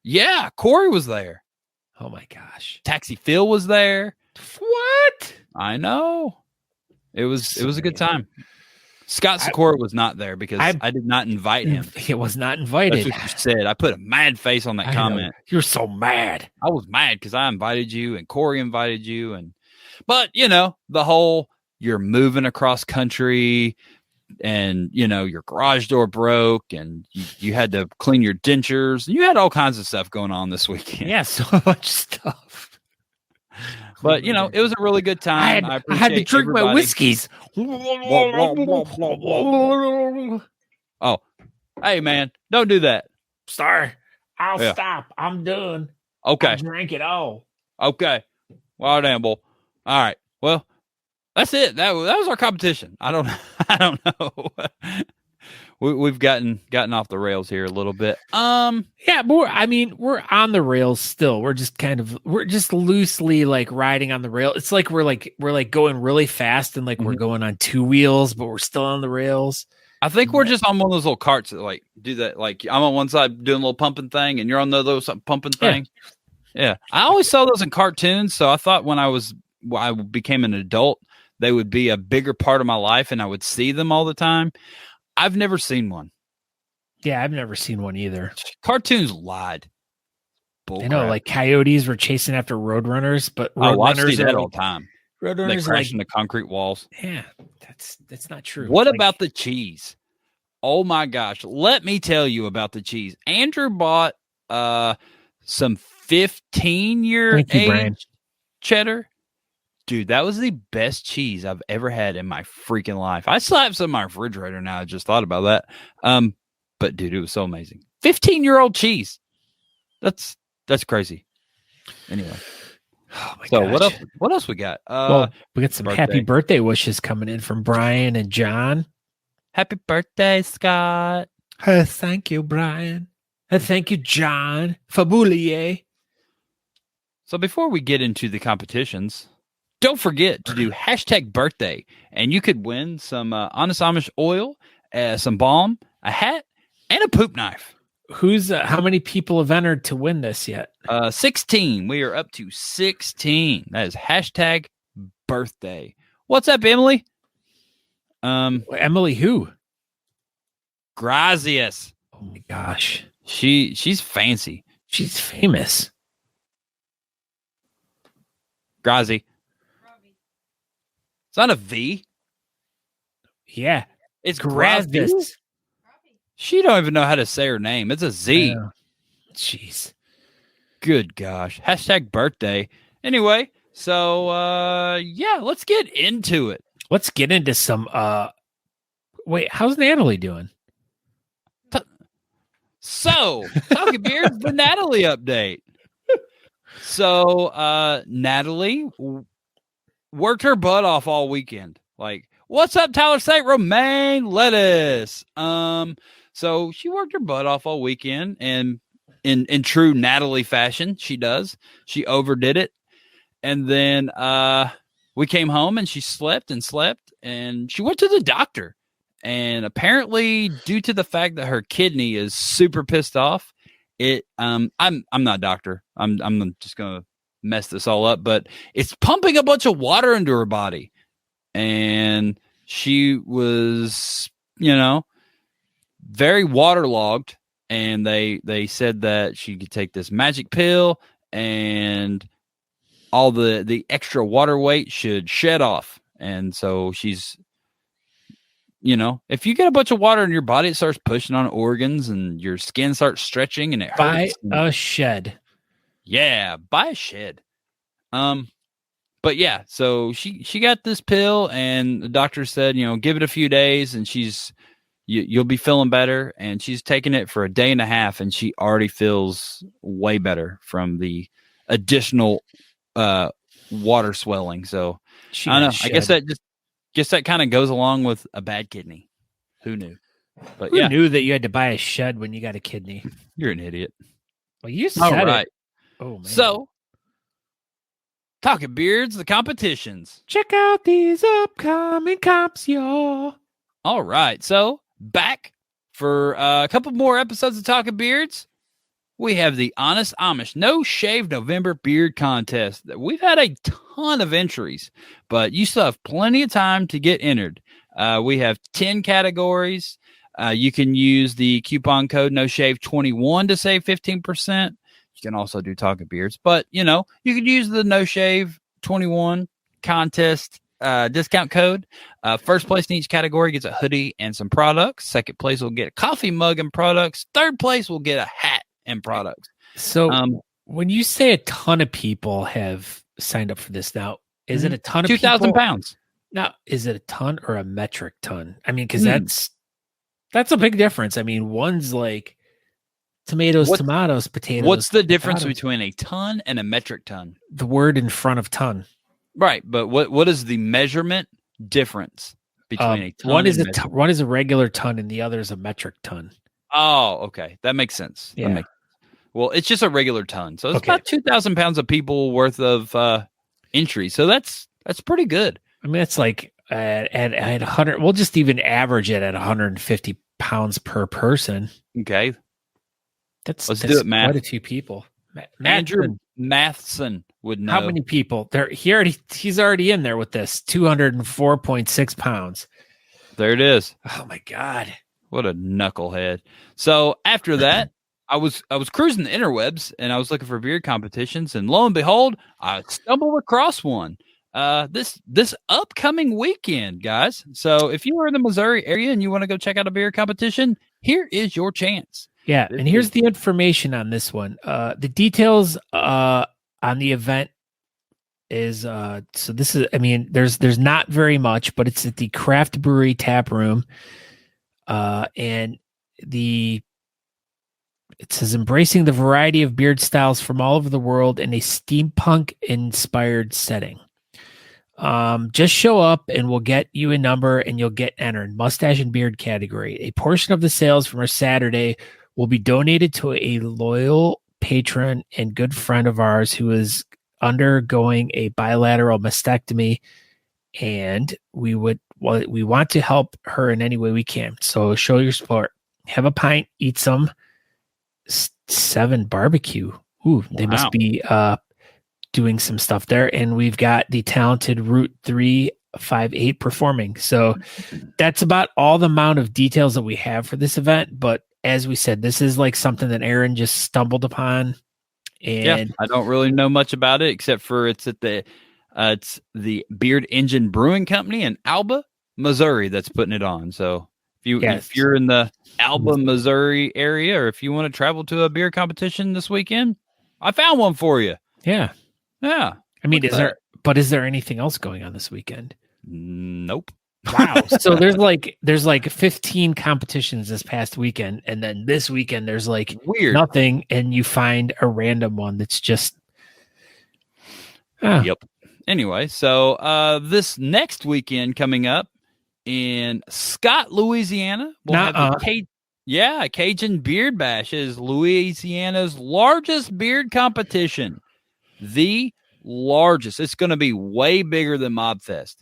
Yeah, Corey was there. Oh my gosh. Taxi Phil was there. What? I know. It was a good time. Scott Sykora was not there because I did not invite him. He was not invited. That's what you said. I put a mad face on that comment. You're so mad. I was mad because I invited you and Corey invited you. But the whole, you're moving across country and, your garage door broke and you had to clean your dentures. You had all kinds of stuff going on this weekend. Yeah, so much stuff. But, it was a really good time. I had to drink my whiskeys. Oh, hey, man, don't do that. Sorry. I'll stop. I'm done. Okay. I drank it all. Okay. Well, damn, bull. All right. Well, that's it. That was our competition. I don't know. We've gotten off the rails here a little bit. Yeah, but we're on the rails still. We're just loosely like riding on the rail. It's like we're going really fast and we're going on two wheels, but we're still on the rails. I think we're just on one of those little carts that do that. Like I'm on one side doing a little pumping thing, and you're on the other side pumping thing. Yeah. I always saw those in cartoons, so I thought when I became an adult they would be a bigger part of my life and I would see them all the time. I've never seen one. Yeah, I've never seen one either. Cartoons lied. I know, like coyotes were chasing after roadrunners, but roadrunners I see that all the time. Roadrunners they crash into concrete walls. Yeah, that's not true. What about the cheese? Oh my gosh! Let me tell you about the cheese. Andrew bought some 15-year age cheddar. Dude, that was the best cheese I've ever had in my freaking life. I still have some in my refrigerator now. I just thought about that. But dude, it was so amazing. 15-year-old cheese. That's crazy. Anyway. Oh my so gosh. what else we got? Well, we got some happy birthday wishes coming in from Brian and John. Happy birthday, Scott. Thank you, Brian. Thank you, John. Faboulier. So before we get into the competitions, don't forget to do #birthday, and you could win some Honest Amish oil, some balm, a hat, and a poop knife. Who's how many people have entered to win this yet? 16. We are up to 16. That is #birthday. What's up, Emily? Emily who? Gracias. Oh my gosh. She's fancy. She's famous. Grazi. It's not a V. Yeah. It's Grazi. She don't even know how to say her name. It's a Z. Jeez. Good gosh. #birthday. Anyway, so yeah, let's get into it. Let's get into some wait, how's Natalie doing? So, Talking Beards, the Natalie update. So, Natalie worked her butt off all weekend. Like, what's up, Tyler St. Romaine lettuce? So she worked her butt off all weekend, and in true Natalie fashion, she does. She overdid it. And then we came home and she slept, and she went to the doctor. And apparently, due to the fact that her kidney is super pissed off, I'm not a doctor. I'm just gonna mess this all up, but it's pumping a bunch of water into her body. And she was, very waterlogged, and they said that she could take this magic pill and all the extra water weight should shed off. And so she's, if you get a bunch of water in your body, it starts pushing on organs and your skin starts stretching and it hurts. Buy a shed. Yeah, buy a shed. But yeah, so she got this pill, and the doctor said, give it a few days and you'll be feeling better. And she's taken it for a day and a half, and she already feels way better from the additional water swelling. So I don't know. I guess that kind of goes along with a bad kidney. Who knew? But Who knew that you had to buy a shed when you got a kidney? You're an idiot. Well, you said it. Oh man. So, Talking Beards, the competitions. Check out these upcoming comps, y'all. All right. So, back for a couple more episodes of Talking Beards. We have the Honest Amish No Shave November Beard Contest. We've had a ton of entries, but you still have plenty of time to get entered. We have 10 categories. You can use the coupon code NoShave21 to save 15%. You can also do Talking Beards, but you could use the NoShave21 contest discount code. First place in each category gets a hoodie and some products. Second place will get a coffee mug and products. Third place will get a hat and products. So when you say a ton of people have signed up for this now, is it a ton of 2,000 pounds? Now, is it a ton or a metric ton? I mean, because that's a big difference. I mean, one's like tomatoes, potatoes. What's the difference between a ton and a metric ton? The word in front of ton. Right, but what is the measurement difference between a ton? One is a regular ton and the other is a metric ton. Oh, okay, that makes sense. Yeah. Well, it's just a regular ton, so it's about 2,000 pounds of people worth of entry. So that's pretty good. I mean, it's like at 100. We'll just even average it at 150 pounds per person. Okay, Let's do it, Matt. Quite a few people. Andrew Matheson would know. How many people there? He's already in there with this 204.6 pounds. There it is. Oh my God. What a knucklehead. So after that, I was cruising the interwebs and I was looking for beard competitions, and lo and behold, I stumbled across one. This upcoming weekend, guys. So if you are in the Missouri area and you want to go check out a beard competition, here is your chance. Yeah, and here's the information on this one. The details on the event is so this is, I mean, there's not very much, but it's at the Craft Brewery Tap Room. And it says embracing the variety of beard styles from all over the world in a steampunk inspired setting. Just show up and we'll get you a number and you'll get entered. Mustache and beard category. A portion of the sales from our Saturday will be donated to a loyal patron and good friend of ours who is undergoing a bilateral mastectomy, and we want to help her in any way we can. So show your support. Have a pint, eat some. 7 barbecue. Ooh, they must be doing some stuff there. And we've got the talented Route 358 performing. So that's about all the amount of details that we have for this event. But as we said, this is like something that Aaron just stumbled upon. And I don't really know much about it except for it's at it's the Beard Engine Brewing Company in Alba, Missouri that's putting it on. So if you're in the Alba, Missouri area, or if you want to travel to a beer competition this weekend, I found one for you. Yeah. Yeah. I mean, is there anything else going on this weekend? Nope. Wow. So there's like 15 competitions this past weekend, and then this weekend there's like weird nothing, and you find a random one that's just Yep. Anyway, so this next weekend coming up in Scott, Louisiana, we'll have Cajun Beard Bash is Louisiana's largest beard competition. The largest. It's going to be way bigger than Mobfest.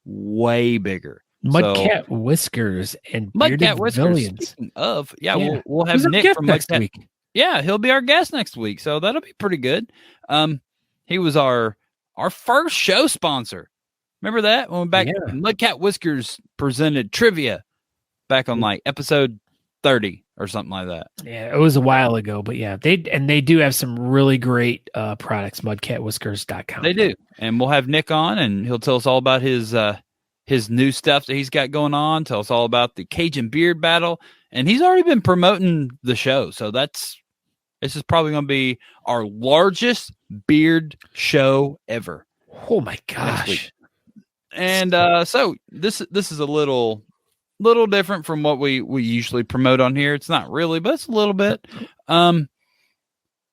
Way bigger. Mudcat Whiskers and Bearded Villains. Speaking of, we'll have Nick from next Mudcat week. Yeah, he'll be our guest next week, so that'll be pretty good. He was our first show sponsor. Remember that when Mudcat Whiskers presented trivia back on like episode 30 or something like that. Yeah, it was a while ago, but yeah, they do have some really great products. Mudcatwhiskers.com. They do, and we'll have Nick on, and he'll tell us all about his new stuff that he's got going on. Tell us all about the Cajun Beard Battle, and he's already been promoting the show. So this is probably going to be our largest beard show ever. Oh my gosh! And so this is a little different from what we usually promote on here. It's not really, but it's a little bit. So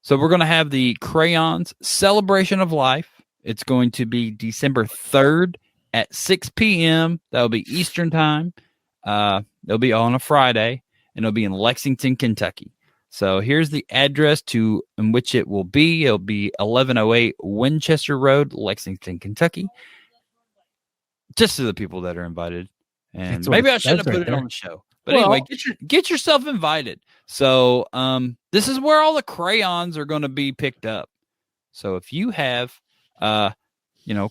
we're going to have the Crayons Celebration of Life. It's going to be December 3rd at 6 p.m. That'll be Eastern time. It'll be on a Friday, and it'll be in Lexington, Kentucky. So here's the address in which it will be. It'll be 1108 Winchester Road, Lexington, Kentucky. Just to the people that are invited. And maybe I shouldn't have put it on the show. But anyway, get yourself invited. So this is where all the crayons are going to be picked up. So if you have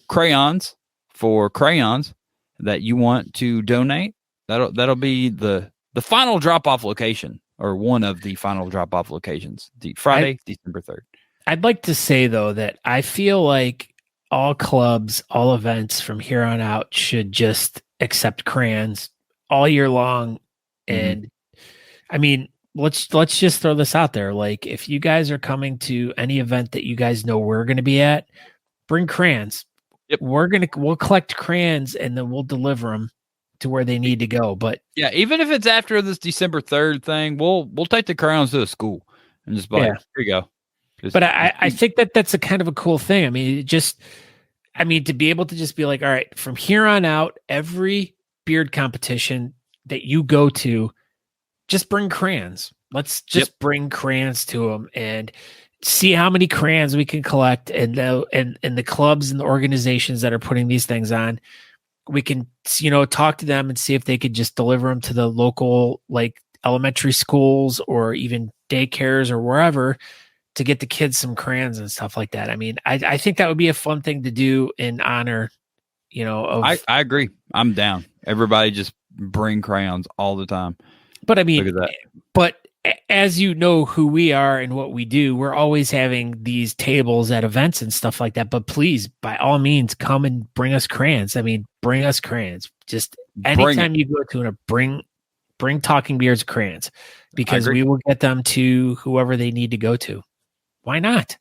crayons for crayons that you want to donate, that'll be the final drop-off location, or one of the final drop-off locations, the Friday, December 3rd. I'd like to say, though, that I feel like all clubs, all events from here on out should just accept crayons all year long. And I mean, let's just throw this out there. Like, if you guys are coming to any event that you guys know we're going to be at, bring crayons. Yep. We'll collect crayons and then we'll deliver them to where they need to go. But yeah, even if it's after this December 3rd thing, we'll take the crayons to the school and just here you go. But I think that's a kind of a cool thing. I mean, to be able to just be like, all right, from here on out, every beard competition that you go to, just bring crayons. Let's just bring crayons to them and see how many crayons we can collect. And the clubs and the organizations that are putting these things on, we can, talk to them and see if they could just deliver them to the local, like, elementary schools or even daycares or wherever to get the kids some crayons and stuff like that. I mean, I think that would be a fun thing to do in honor, of. I agree. I'm down. Everybody just bring crayons all the time. But I mean, look at that. But as you know who we are and what we do, we're always having these tables at events and stuff like that. But please, by all means, come and bring us crayons. I mean, bring us crayons. Just anytime you go to it, bring Talking Beards crayons, because we will get them to whoever they need to go to. Why not?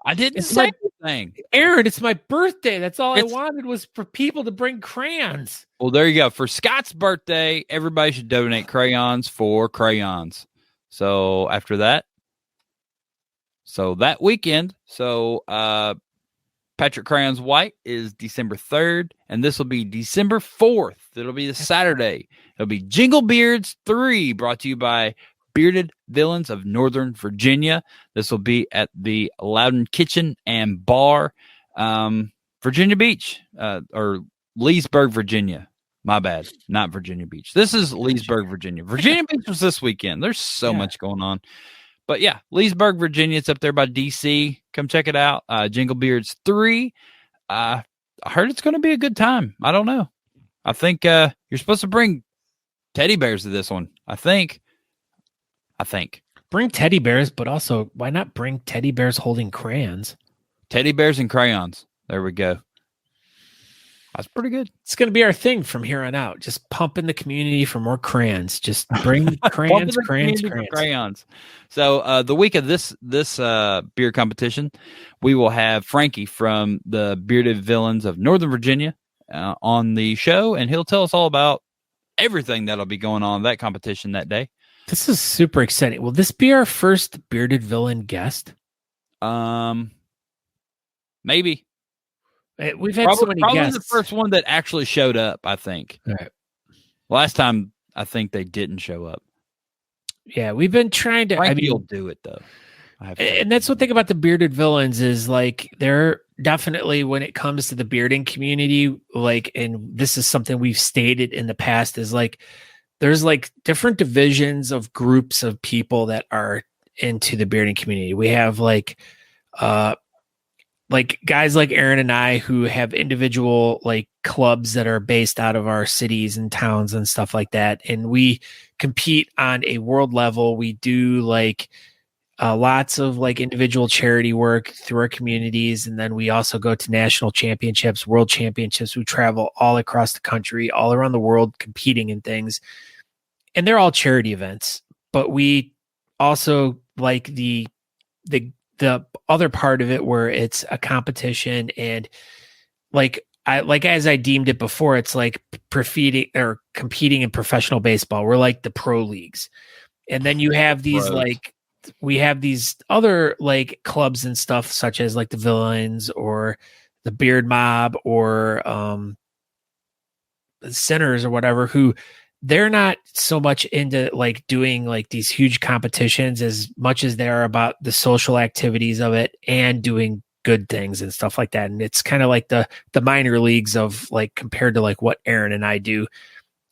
I didn't say anything. Aaron, it's my birthday. That's all I wanted was for people to bring crayons. Well, there you go. For Scott's birthday, everybody should donate crayons for crayons. So after that, that weekend, Patrick Crayons White is December 3rd, and this will be December 4th. It'll be the Saturday. It'll be Jingle Beards 3, brought to you by Bearded Villains of Northern Virginia. This will be at the Loudon Kitchen and Bar, Virginia Beach, or Leesburg, Virginia. My bad, not Virginia Beach. This is Leesburg, Virginia. Virginia Beach was this weekend. There's so much going on. But yeah, Leesburg, Virginia. It's up there by DC. Come check it out. Jingle Beards 3. I heard it's going to be a good time. I don't know. I think you're supposed to bring teddy bears to this one. I think. Bring teddy bears, but also why not bring teddy bears holding crayons? Teddy bears and crayons. There we go. That's pretty good. It's going to be our thing from here on out. Just pumping the community for more crayons. Just bring crayons. So the week of this beer competition, we will have Frankie from the Bearded Villains of Northern Virginia on the show, and he'll tell us all about everything that'll be going on that competition that day. This is super exciting. Will this be our first Bearded Villain guest? Maybe. We've had so many guests. The first one that actually showed up, I think. All right. Last time, I think they didn't show up. Yeah, we've been trying to. Frankie will do it, though. And that's one thing about the Bearded Villains is, like, they're definitely, when it comes to the bearding community, like, and this is something we've stated in the past, is like, there's like different divisions of groups of people that are into the bearding community. We have like guys like Aaron and I who have individual like clubs that are based out of our cities and towns and stuff like that. And we compete on a world level. We do like lots of like individual charity work through our communities. And then we also go to national championships, world championships. We travel all across the country, all around the world, competing in things. And they're all charity events, but we also like the other part of it where it's a competition, and as I deemed it before, it's like competing in professional baseball. We're like the pro leagues. And then you have these we have these other like clubs and stuff, such as like the Villains or the Beard Mob or the Sinners or whatever, who they're not so much into like doing like these huge competitions as much as they are about the social activities of it and doing good things and stuff like that. And it's kind of like the minor leagues of like compared to like what Aaron and I do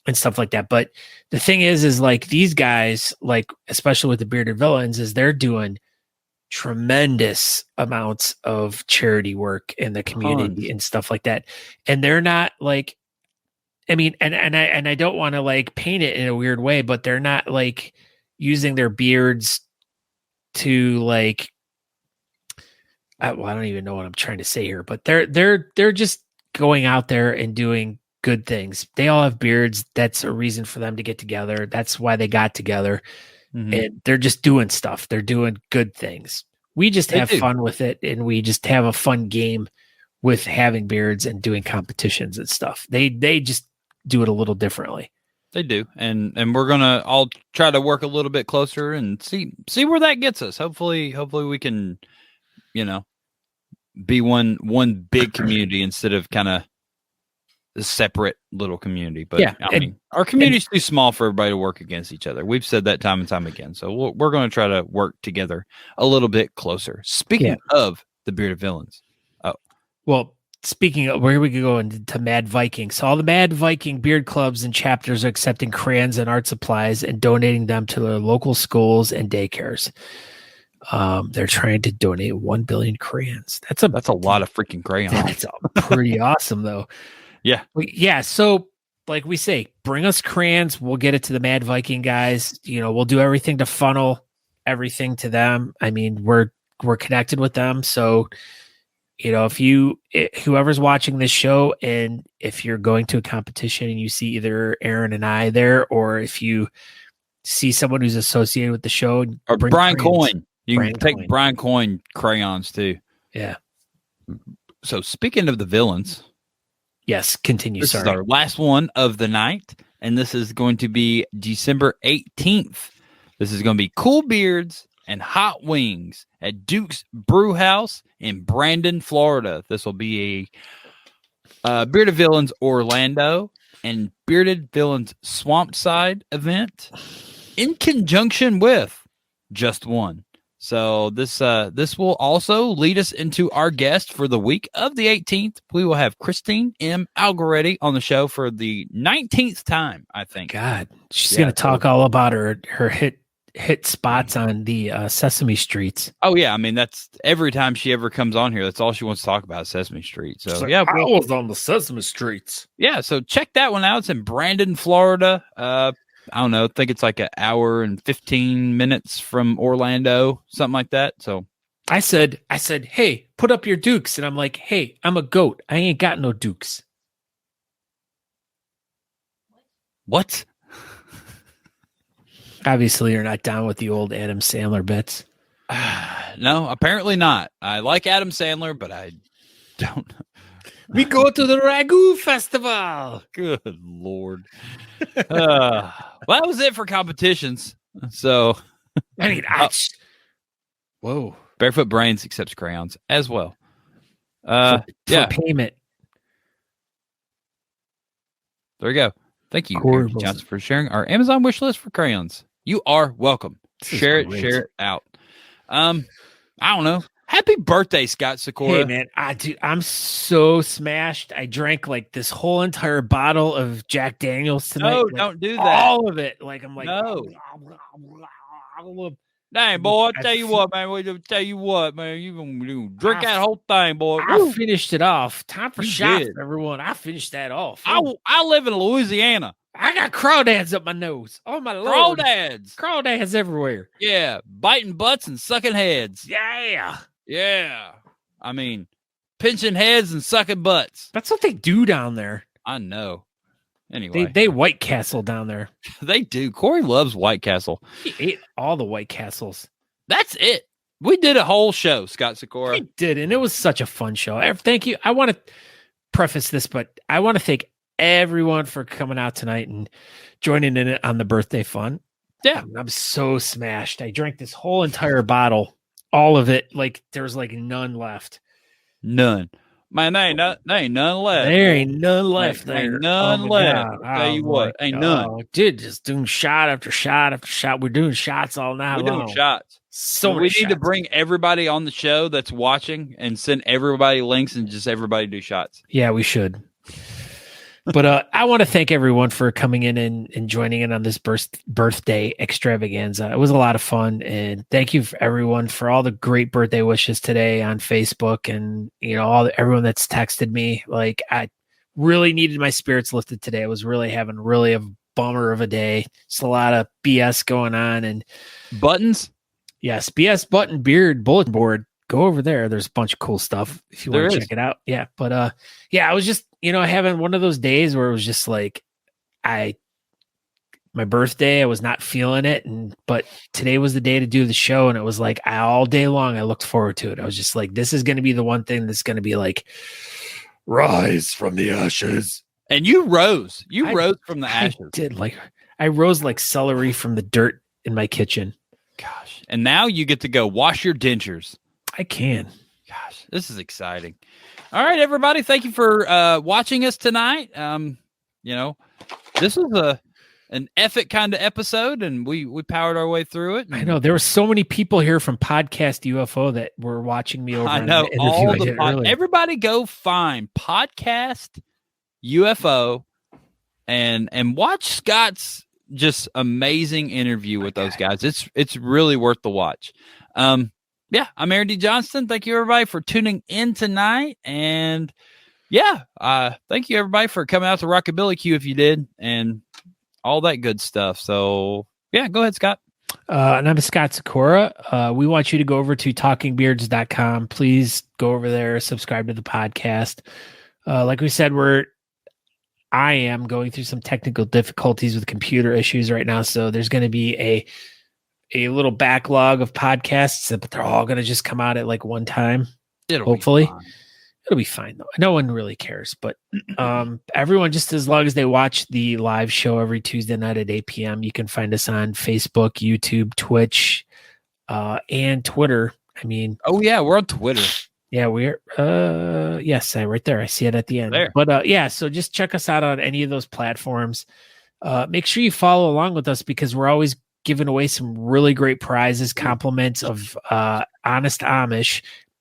and stuff like that. But the thing is like these guys, like especially with the Bearded Villains, is they're doing tremendous amounts of charity work in the community and stuff like that. And they're not like, I mean, and I don't want to like paint it in a weird way, but they're not like using their beards to like, I don't even know what I'm trying to say here, but they're just going out there and doing good things. They all have beards. That's a reason for them to get together. That's why they got together. Mm-hmm. And they're just doing stuff. They're doing good things. We just have fun with it, and we just have a fun game with having beards and doing competitions and stuff. They just do it a little differently. They do. And we're going to all try to work a little bit closer and see where that gets us. Hopefully we can, be one big community instead of kind of a separate little community. But yeah, I mean, our community's too small for everybody to work against each other. We've said that time and time again. So we're going to try to work together a little bit closer. Speaking of the Bearded Villains. Oh, well, speaking of where we could go into Mad Viking. So all the Mad Viking beard clubs and chapters are accepting crayons and art supplies and donating them to their local schools and daycares. They're trying to donate 1 billion crayons. That's a lot of freaking crayons. That's pretty awesome, though. Yeah. Yeah. So, like we say, bring us crayons. We'll get it to the Mad Viking guys. We'll do everything to funnel everything to them. I mean, we're connected with them. So, if whoever's watching this show, and if you're going to a competition and you see either Aaron and I there, or if you see someone who's associated with the show, or Brian Coyne, you can take Coyne. Brian Coyne crayons too. Yeah. So speaking of the villains, yes, continue. This is our last one of the night, and this is going to be December 18th. This is going to be Cool Beards and Hot Wings at Duke's Brew House in Brandon, Florida. This will be a Bearded Villains Orlando and Bearded Villains Swamp Side event in conjunction with Just One. So this will also lead us into our guest for the week of the 18th. We will have Christine M. Algoretti on the show for the 19th time, I think. God, she's going to talk all about her hit spots on the Sesame Streets. Oh yeah, I mean that's every time she ever comes on here, that's all she wants to talk about, Sesame Street. So I was on the Sesame Streets. Yeah, so check that one out. It's in Brandon, Florida. I don't know. I think it's like an hour and 15 minutes from Orlando, something like that. So I said, hey, put up your dukes. And I'm like, hey, I'm a goat. I ain't got no dukes. What? Obviously, you're not down with the old Adam Sandler bits. No, apparently not. I like Adam Sandler, but I don't. We go to the Ragu Festival. Good Lord. Well, that was it for competitions. So, I mean, whoa. Barefoot Brains accepts crayons as well. For payment. There you go. Thank you, Corey Johnson, for sharing our Amazon wish list for crayons. You are welcome. Share it out. I don't know. Happy birthday, Scott Sykora. Hey, man. I'm so smashed. I drank like this whole entire bottle of Jack Daniels tonight. No, like, don't do that. All of it. Like, I'm like, no. Dang, boy, I'll tell you what, man. You gonna drink that whole thing, boy. I finished it off. Time for shots, everyone. I finished that off. I live in Louisiana. I got crawdads up my nose. Oh, my Lord. Crawdads. Crawdads everywhere. Yeah, biting butts and sucking heads. Yeah. I mean, pinching heads and sucking butts. That's what they do down there. I know. Anyway. They White Castle down there. They do. Corey loves White Castle. He ate all the White Castles. That's it. We did a whole show, Scott Sykora. We did, and it was such a fun show. Thank you. I want to preface this, but I want to thank everyone for coming out tonight and joining in it on the birthday fun. Yeah. I'm so smashed. I drank this whole entire bottle, all of it. Like there was like none left. None. Man, there ain't none left. There ain't none left. Ain't none left. Tell you what, ain't none. Dude, just doing shot after shot after shot. We're doing shots all night long. We're doing shots. So we need to bring everybody on the show that's watching and send everybody links and just everybody do shots. Yeah, we should. But I want to thank everyone for coming in and joining in on this birthday extravaganza. It was a lot of fun, and thank you for everyone for all the great birthday wishes today on Facebook, and everyone that's texted me. Like I really needed my spirits lifted today. I was really having a bummer of a day. Just a lot of BS going on, and Buttons. Yes, BS Button Beard Bulletin Board. Go over there. There's a bunch of cool stuff if you want to check it out. Yeah. But I was just, having one of those days where it was just like my birthday, I was not feeling it. But today was the day to do the show. And it was like all day long, I looked forward to it. I was just like, this is going to be the one thing that's going to be like, rise from the ashes. And you rose. You rose from the ashes. I did. I rose like celery from the dirt in my kitchen. Gosh. And now you get to go wash your dentures. I can. Gosh, this is exciting. All right, everybody. Thank you for watching us tonight. This was an epic kind of episode, and we powered our way through it. I know there were so many people here from Podcast UFO that were watching me over. I know everybody go find Podcast UFO and watch Scott's just amazing interview with those guys. It's really worth the watch. Yeah, I'm Aaron D. Johnston. Thank you, everybody, for tuning in tonight. And thank you, everybody, for coming out to Rockabillaque if you did, and all that good stuff. So, yeah, go ahead, Scott. And I'm Scott Sykora. We want you to go over to talkingbeards.com. Please go over there, subscribe to the podcast. Like we said, I am going through some technical difficulties with computer issues right now. So there's going to be a little backlog of podcasts, but they're all going to just come out at like one time. Hopefully. It'll be fine though. No one really cares, but everyone, just as long as they watch the live show every Tuesday night at 8 p.m., you can find us on Facebook, YouTube, Twitch, and Twitter. I mean, oh yeah, we're on Twitter. Yeah, we're yes, right there. I see it at the end. There. But yeah, so just check us out on any of those platforms. Make sure you follow along with us because we're always giving away some really great prizes, compliments of Honest Amish.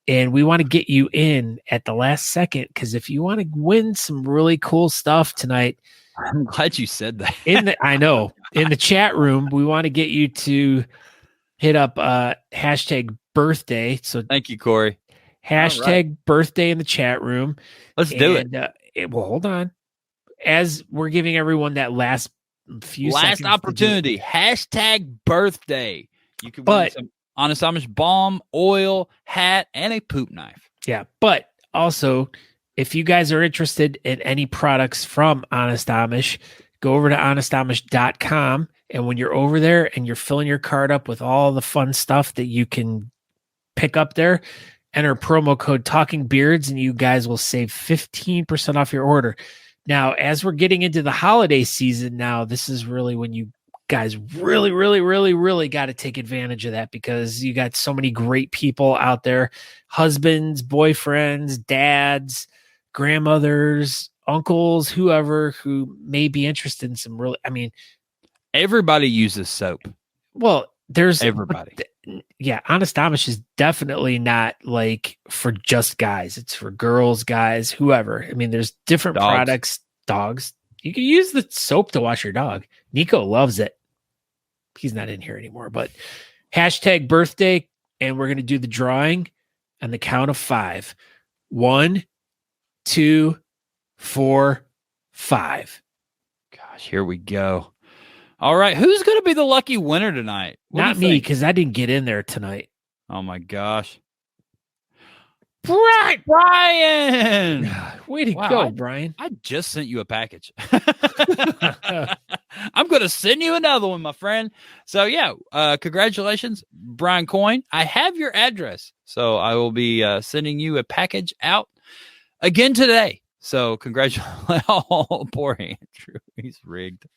And we want to get you in at the last second because if you want to win some really cool stuff tonight, I'm glad you said that. I know. In the chat room, we want to get you to hit up hashtag birthday. So thank you, Corey. Hashtag birthday in the chat room. Let's do it. Well, hold on. As we're giving everyone that last opportunity, hashtag birthday. You can win some Honest Amish balm, oil, hat, and a poop knife. Yeah, but also, if you guys are interested in any products from Honest Amish, go over to honestamish.com. And when you're over there and you're filling your card up with all the fun stuff that you can pick up there, enter promo code Talking Beards, and you guys will save 15% off your order. Now, as we're getting into the holiday season now, this is really when you guys really, really, really, really got to take advantage of that because you got so many great people out there, husbands, boyfriends, dads, grandmothers, uncles, whoever who may be interested in some really, I mean, everybody uses soap. Well, there's everybody. Yeah. Honest Amish is definitely not like for just guys. It's for girls, guys, whoever. I mean, there's different products, dogs. You can use the soap to wash your dog. Nico loves it. He's not in here anymore, but hashtag birthday. And we're going to do the drawing on the count of 5. 1, 2, 4, 5. Gosh, here we go. All right. Who's going to be the lucky winner tonight? Not me, because I didn't get in there tonight. Oh my gosh. Brian! Way to go, Brian. I just sent you a package. I'm going to send you another one, my friend. So, yeah, congratulations, Brian Coyne. I have your address, so I will be sending you a package out again today. So, congratulations. Oh, poor Andrew. He's rigged.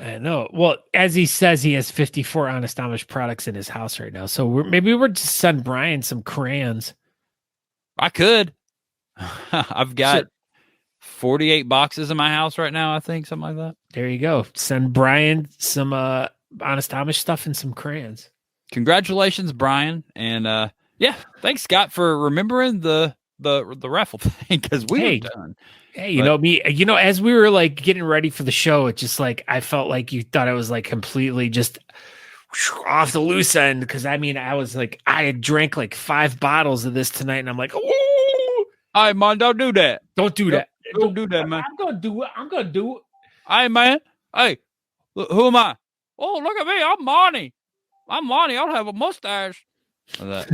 I know. Well, as he says, he has 54 Honest Amish products in his house right now. So, maybe we're just send Brian some crayons. I could. I've got 48 boxes in my house right now, I think, something like that. There you go. Send Brian some Honest Amish stuff and some crayons. Congratulations, Brian. And yeah, thanks, Scott, for remembering the raffle thing because we were done. Hey, you know, as we were like getting ready for the show, it just like I felt like you thought it was like completely just off the loose end because I mean I was like I had drank like 5 bottles of this tonight and I'm like, oh, all right, man, don't do that. Don't do that, man. I'm gonna do it. All right, man. Hey, who am I? Oh, look at me. I'm Monty. I don't have a mustache. All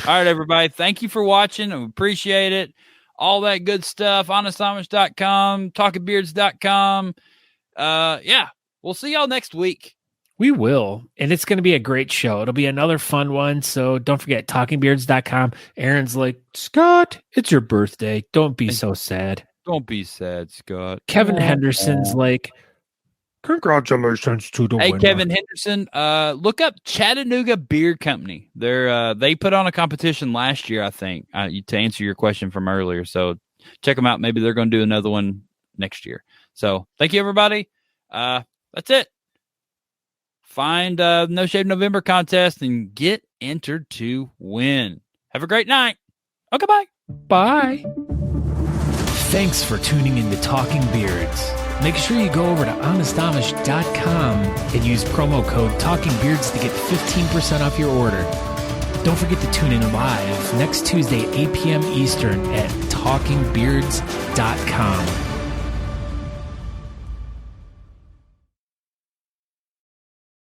right, everybody. Thank you for watching. I appreciate it. All that good stuff. HonestAmish.com, TalkingBeards.com. Yeah. We'll see y'all next week. We will. And it's going to be a great show. It'll be another fun one. So don't forget, talkingbeards.com. Aaron's like, Scott, it's your birthday. Don't be so sad. Don't be sad, Scott. Kevin Henderson's like, congratulations to the winner. Hey, Kevin Henderson, look up Chattanooga Beard Company. They put on a competition last year, I think, to answer your question from earlier. So check them out. Maybe they're going to do another one next year. So thank you, everybody. That's it. Find No Shave November contest and get entered to win. Have a great night. Okay, bye. Bye. Thanks for tuning in to Talking Beards. Make sure you go over to honestamish.com and use promo code TalkingBeards to get 15% off your order. Don't forget to tune in live next Tuesday, 8 p.m. Eastern at talkingbeards.com.